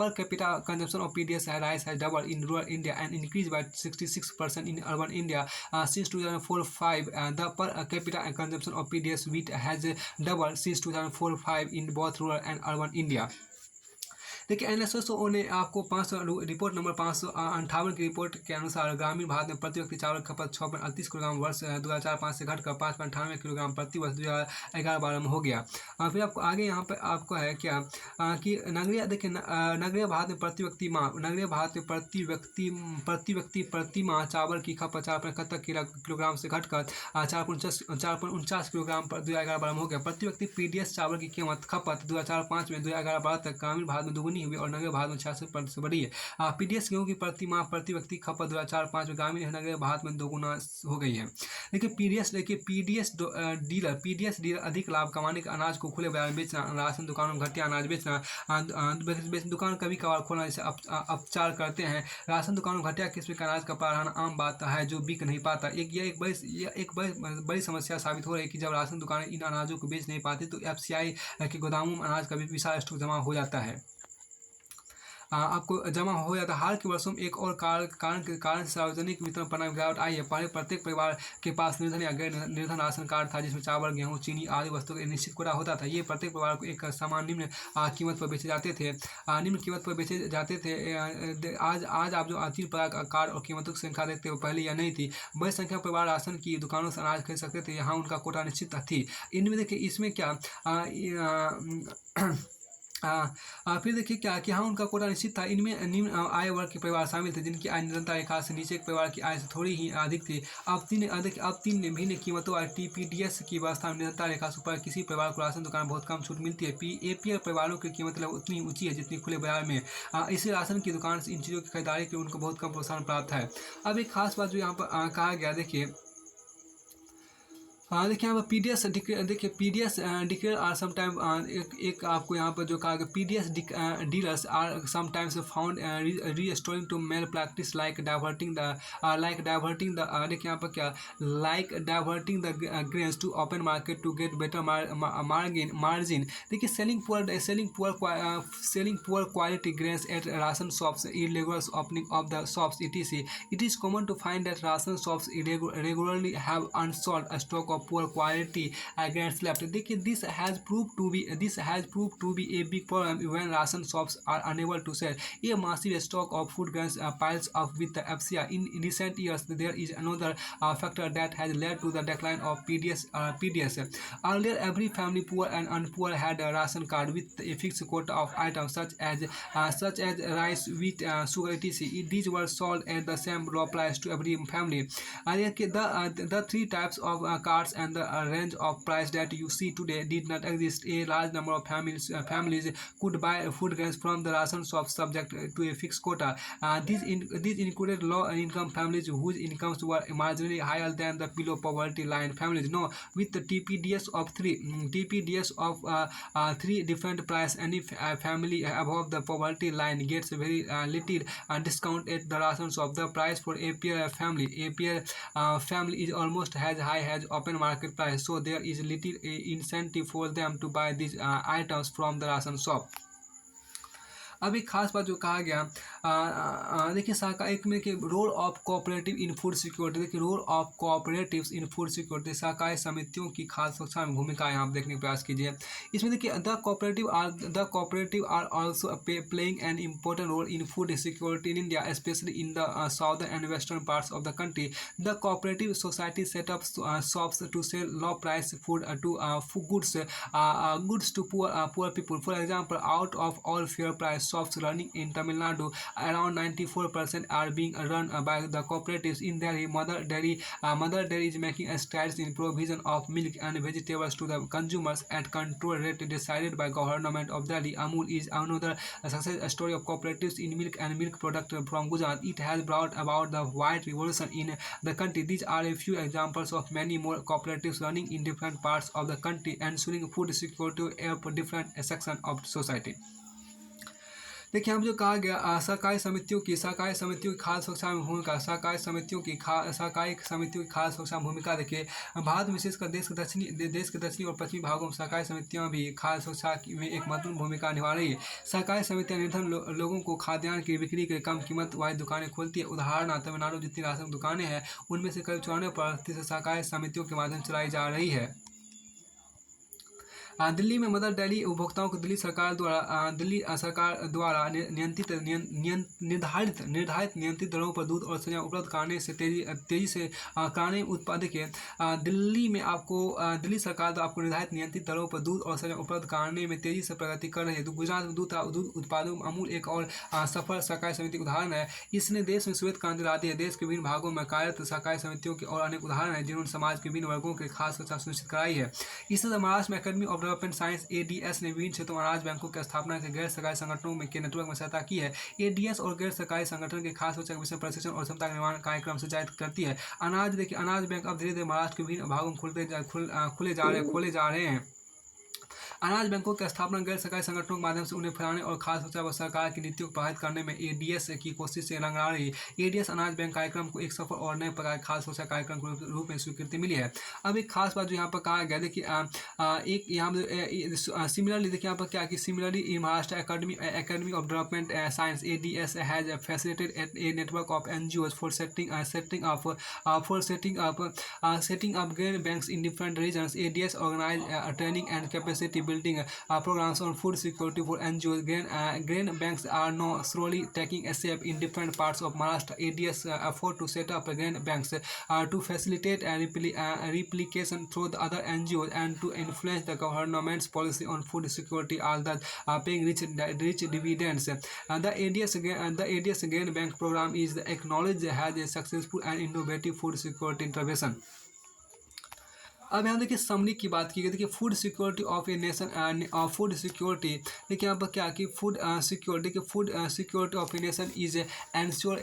[SPEAKER 1] Per capita consumption of PDS rice has doubled in rural India and increased by 66% in urban India since 2004-5. The per capita consumption of PDS wheat has doubled since 2004-5 in both rural and urban India. देखिए NSSO ने आपको report number 558 की report के अनुसार ग्रामीण भारत में प्रति व्यक्ति चावल खपत 6.38 किलोग्राम वर्ष 2004-5 से घटकर 5.98 किलोग्राम प्रति वर्ष 2011-12 में हो गया। फिर आपको आगे यहाँ पे आपको है क्या कि नगरीय भारत में प्रति व्यक्ति प्रति माह चावल की खपत 4.71 किलोग्राम से घटकर 4.49 किलोग्राम 2011-12 में हो गया। प्रति व्यक्ति PDS चावल की कीमत खपत 2004-5 में 2011-12 तक ग्रामीण भारत में दुगुनी हुई और नगरीय भारत में 66% से बढ़ी है। PDS गेहूं की प्रति माह प्रति व्यक्ति खपत 2004-5 में ग्रामीण नगरीय भारत में दोगुना हो गई है। देखिए PDS डीलर अधिक लाभ कमाने के अनाज को खुले बाजार में बेचना, राशन दुकानों में घटिया अनाज बेचना, दुकान कभी कभार खोलना जैसे अपचार करते हैं। राशन दुकानों में घटिया किस्म के अनाज का प्रावधान आम बात है जो बिक नहीं पाता। एक बड़ी समस्या साबित हो रही है कि जब राशन दुकानें इन अनाजों को बेच नहीं पाती तो FCI के गोदामों में अनाज का विशाल स्टॉक जमा हो जाता है। हाल के वर्षों में एक और कारण सार्वजनिक वितरण प्रणाली में गिरावट आई है। पहले प्रत्येक परिवार के पास निर्धन या गैर निर्धन राशन कार्ड था जिसमें चावल, गेहूं, चीनी आदि वस्तुओं का निश्चित कोटा होता था। ये प्रत्येक परिवार को एक समान निम्न कीमत पर बेचे जाते थे। आज आप जो 3 प्रकार का कार्ड और कीमतों की संख्या देखते हो पहले यह नहीं थी। बड़ी संख्या में परिवार राशन की दुकानों से अनाज खरीद सकते थे, यहाँ उनका कोटा निश्चित थी। इनमें देखिए इसमें क्या फिर देखिए क्या कि हाँ उनका कोटा निश्चित था। इनमें निम्न आय वर्ग के परिवार शामिल थे जिनकी आय निरंतर रेखा से नीचे के परिवार की आय से थोड़ी ही अधिक थी। अब तीन भिन्न कीमतों वाले TPDS की व्यवस्था में निरंतर रेखा से ऊपर किसी परिवार को राशन दुकान में बहुत कम छूट मिलती है। APL परिवारों की कीमत उतनी ऊँची है जितनी खुले बाजार में। इसी राशन की दुकान से इन चीज़ों की खरीदारी के उनको बहुत कम प्रोत्साहन प्राप्त है। अब एक खास बात जो यहाँ पर कहा गया देखिए देखिए यहाँ पर पीडीएस देखिए पीडीएस डिक्लेयर आर समटाइम एक आपको यहाँ पर जो कहा गया PDS dealers are sometimes found restoring to malpractice like diverting the देखिए यहाँ पर क्या like diverting the grains to open market to get better margin देखिए selling poor quality grains at ration shops, irregular opening of the shops, etc. It is common to find that ration shops regularly have unsold stock of poor quality grains left. देखिए this has proved to be a big problem when ration shops are unable to sell a massive stock of food grains piles up with the FCI. In recent years, there is another factor that has led to the decline of PDS. Earlier, every family, poor and unpoor, had a ration card with a fixed quota of items such as rice, wheat, sugar, etc. These were sold at the same low price to every family. The three types of cards and the range of price that you see today did not exist. A large number of families could buy food grains from the ration shops subject to a fixed quota. These included low-income families whose incomes were marginally higher than the below poverty line families. No, with the TPDS of three different price, any family above the poverty line gets very little discount at the ration shop. The price for a pair family is almost as high as open market price, so there is little incentive for them to buy these items from the ration shop. अब एक खास बात जो कहा गया देखिए एक में कि role of cooperative in food security देखिए role of cooperatives in food security सहकारी समितियों की खास सुरक्षा में भूमिका यहाँ आप देखने का प्रयास कीजिए इसमें देखिए the cooperative are also playing an important role in food security in India specially in the southern and western parts of the country the cooperative society set up shops to sell low price food to goods to poor people. For example, out of all fair price shops running in Tamil Nadu, around 94% are being run by the cooperatives. In Delhi, Mother Dairy is making strides in provision of milk and vegetables to the consumers at control rate decided by government of Delhi. Amul is another success story of cooperatives in milk and milk product from Gujarat. It has brought about the white revolution in the country. These are a few examples of many more cooperatives running in different parts of the country, ensuring food security of different sections of society. देखिए हम जो कहा गया सहकारी समितियों की खाद्य सुरक्षा में भूमिका सहकारी समितियों की खाद्य सुरक्षा में भूमिका देखिए भारत विशेषकर देश के दक्षिणी और पश्चिमी भागों में सहकारी समितियां भी खाद्य सुरक्षा में एक महत्वपूर्ण भूमिका निभा रही है सहकारी समितियां निर्धन लोगों को खाद्यान्न की बिक्री के कम कीमत वाली दुकानें खोलती है उदाहरण तमिलनाडु जितनी राशन दुकानें हैं उनमें से करीब 94% सहकारी समितियों के माध्यम से चलाई जा रही है दिल्ली में मदर डेयरी उपभोक्ताओं को दिल्ली सरकार द्वारा निर्धारित नियंत्रित दरों पर दूध और सब्जियां उपलब्ध कराने से तेजी से कराने उत्पादक है दिल्ली में आपको दिल्ली सरकार द्वारा आपको निर्धारित नियंत्रित दरों पर दूध और सब्जियां उपलब्ध कराने में तेजी से प्रगति कर रही है तो गुजरात में दूध उत्पादों अमूल एक और सफल सहकारी समिति उदाहरण है इसने देश में श्वेत क्रांति ला दी है देश के विभिन्न भागों में कार्यरत सहकारी समितियों के और अनेक उदाहरण हैं जिन्होंने समाज के विभिन्न वर्गों के खास सुरक्षा सुनिश्चित कराई है इसी तरह महाराष्ट्र में academy of development science ADS ने विभिन्न क्षेत्रों में अनाज बैंकों की स्थापना के गैर सरकारी संगठनों के नेटवर्क में सहायता की है एडीएस और गैर सरकारी संगठन के खास सुरक्षा विषय प्रशिक्षण और क्षमता निर्माण कार्यक्रम संचालित करती है अनाज बैंक अब धीरे धीरे महाराष्ट्र के विभिन्न भागों में खोले जा रहे हैं अनाज बैंकों की स्थापना गैर सरकारी संगठनों के माध्यम से उन्हें फैलाने और खाद्य सुरक्षा व सरकार की नीतियों को प्रभावित करने में एडीएस की कोशिश से रंग रही है एडीएस अनाज बैंक कार्यक्रम को एक सफल और नए प्रकार खाद्य सुरक्षा कार्यक्रम के रूप में स्वीकृति मिली है अब एक खास बात जो यहाँ पर कहा गया देखिए एक यहाँ सिमिलरली देखिए यहाँ पर क्या कि similarly in Maharashtra academy of development science ADS has facilitated a network of NGOs for setting up grain banks in different regions. ADS organize training and capacity building programs on food security for NGOs. Grain banks are now slowly taking a shape in different parts of Maharashtra. ADS afford to set up grain banks to facilitate replication through the other NGOs and to influence the government's policy on food security, all that paying rich dividends. The ADS Grain Bank program is acknowledged as a successful and innovative food security intervention. अब यहाँ देखिए summary की बात की गई। देखिए food security of a nation, food security, देखिए यहाँ पर क्या कि फूड सिक्योरिटी के food security of a nation is ensure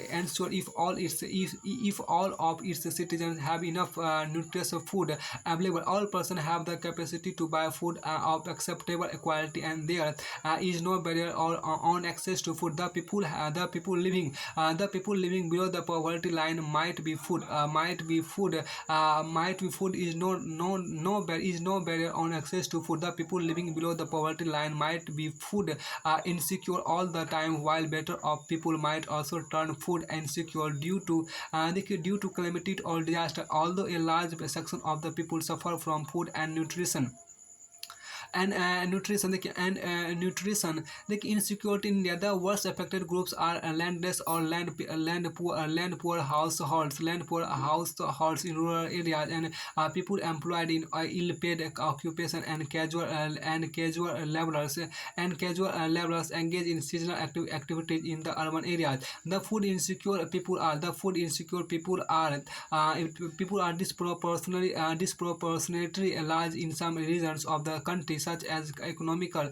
[SPEAKER 1] if all of its citizen have enough nutritious food available, all person have the capacity to buy food of acceptable quality, and there is no barrier or on access to food. The people living below the poverty line might be food is no barrier on access to food. The people living below the poverty line might be food insecure all the time, while better off people might also turn food insecure due to calamity or disaster. Although a large section of the people suffer from food and nutrition and nutrition देखिए insecurity in India. The worst affected groups are landless or land poor households in rural areas, and people employed in ill-paid occupation, and casual laborers engaged in seasonal activities in the urban areas. The food insecure people are disproportionately large in some regions of the country, such as economically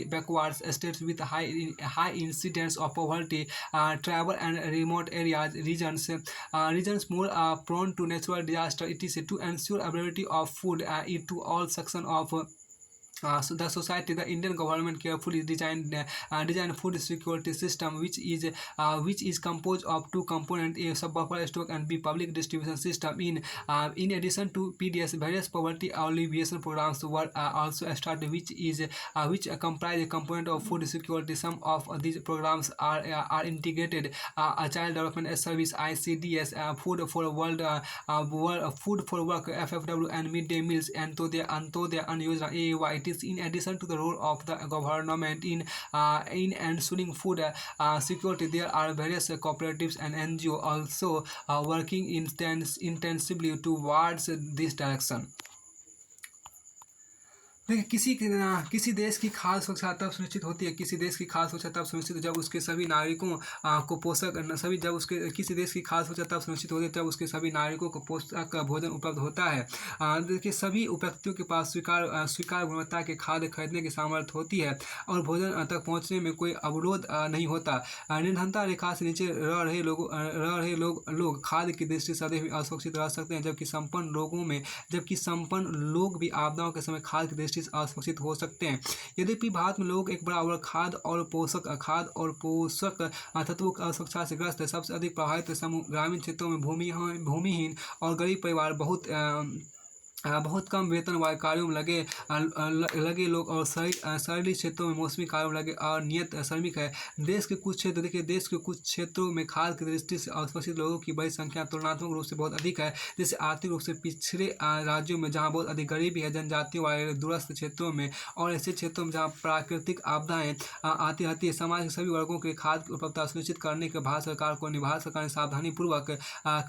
[SPEAKER 1] backward states with high incidence of poverty, travel and remote regions more prone to natural disaster, etc. To ensure availability of food to all sections of so the society, the Indian government carefully designed food security system, which is composed of two components: a buffer stock and b public distribution system. In addition to PDS, various poverty alleviation programs were also started, which comprise a component of food security. Some of these programs are integrated: a child development service (ICDS), food for work (FFW), and midday meals and to the Yojana (AAY). It is in addition to the role of the government in ensuring food security. There are various cooperatives and NGO also working intensively towards this direction. देखिए किसी देश की खाद्य सुरक्षा तब सुनिश्चित होती है, किसी देश की खाद्य सुरक्षा तब सुनिश्चित जब उसके सभी नागरिकों को पोषक सभी जब उसके किसी देश की खाद्य सुरक्षा तब सुनिश्चित होती है जब उसके सभी नागरिकों को पोषक भोजन उपलब्ध होता है। देखिए सभी व्यक्तियों के पास स्वीकार गुणवत्ता के खाद्य खरीदने की सामर्थ्य होती है और भोजन तक पहुँचने में कोई अवरोध नहीं होता। निर्धनता रेखा से नीचे रह रहे लोग खाद्य की दृष्टि से अधिक असुरक्षित रह सकते हैं, जबकि संपन्न लोग भी आपदाओं के समय खाद्य की दृष्टि असुरक्षित हो सकते हैं। यद्यपि भारत में लोग एक बराबर खाद्य और पोषक तत्वों की असुरक्षा से ग्रस्त है। सबसे अधिक प्रभावित समूह ग्रामीण क्षेत्रों में भूमिहीन और गरीब परिवार, बहुत कम वेतन वाले कार्यों में लगे लोग और शहरी क्षेत्रों में मौसमी कार्यों में लगे अनियत श्रमिक है। देश के कुछ क्षेत्रों में खाद्य की दृष्टि से असुरक्षित लोगों की बड़ी संख्या तुलनात्मक रूप से बहुत अधिक है, जैसे आर्थिक रूप से पिछड़े राज्यों में जहां बहुत अधिक गरीबी है, जनजातियों वाले दूरस्थ क्षेत्रों में और ऐसे क्षेत्रों में जहां प्राकृतिक आपदाएं आती रहती है। समाज के सभी वर्गों के खाद्य की उपलब्धता सुनिश्चित करने के भारत सरकार ने सावधानीपूर्वक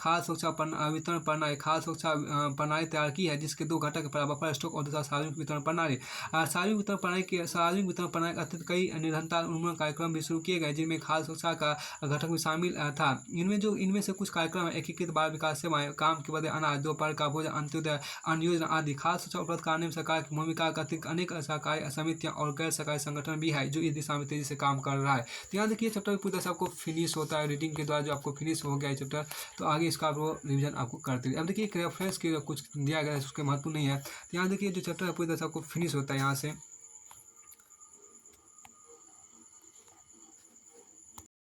[SPEAKER 1] खाद्य सुरक्षा वितरण प्रणाली तैयार की है, जिसके दो घटक बफर स्टॉक और दूसरा सार्वजनिक वितरण प्रणाली। सार्वजनिक वितरण प्रणाली के अतिरिक्त कई निर्धनता उन्मूलन कार्यक्रम भी शुरू किए गए, जिनमें खाद्य सुरक्षा का घटक भी शामिल था। इनमें से कुछ कार्यक्रम एकीकृत बाल विकास सेवाएं, काम के बदले अनाज, दोपहर का भोजन, अंत्योदय अन्न योजना आदि। खाद्य सुरक्षा उपलब्ध कराने में सरकार की भूमिका का अतिरिक्त अनेक सरकारी समितियां और गैर सरकारी संगठन भी है जो इस दिशा में तेजी से काम कर रहा है। तो यहाँ देखिए चैप्टर पूरी तरह से आपको फिनिश होता है रीडिंग के द्वारा, जो आपको फिनिश हो गया है चैप्टर, तो आगे इसका रिविजन आपको करते रहिए। अब देखिए एक रेफरेंस के कुछ दिया गया है, उसके महत्व नहीं है। तो यहाँ देखिए जो चैप्टर है पूरी तरह से आपको फिनिश होता है यहाँ से।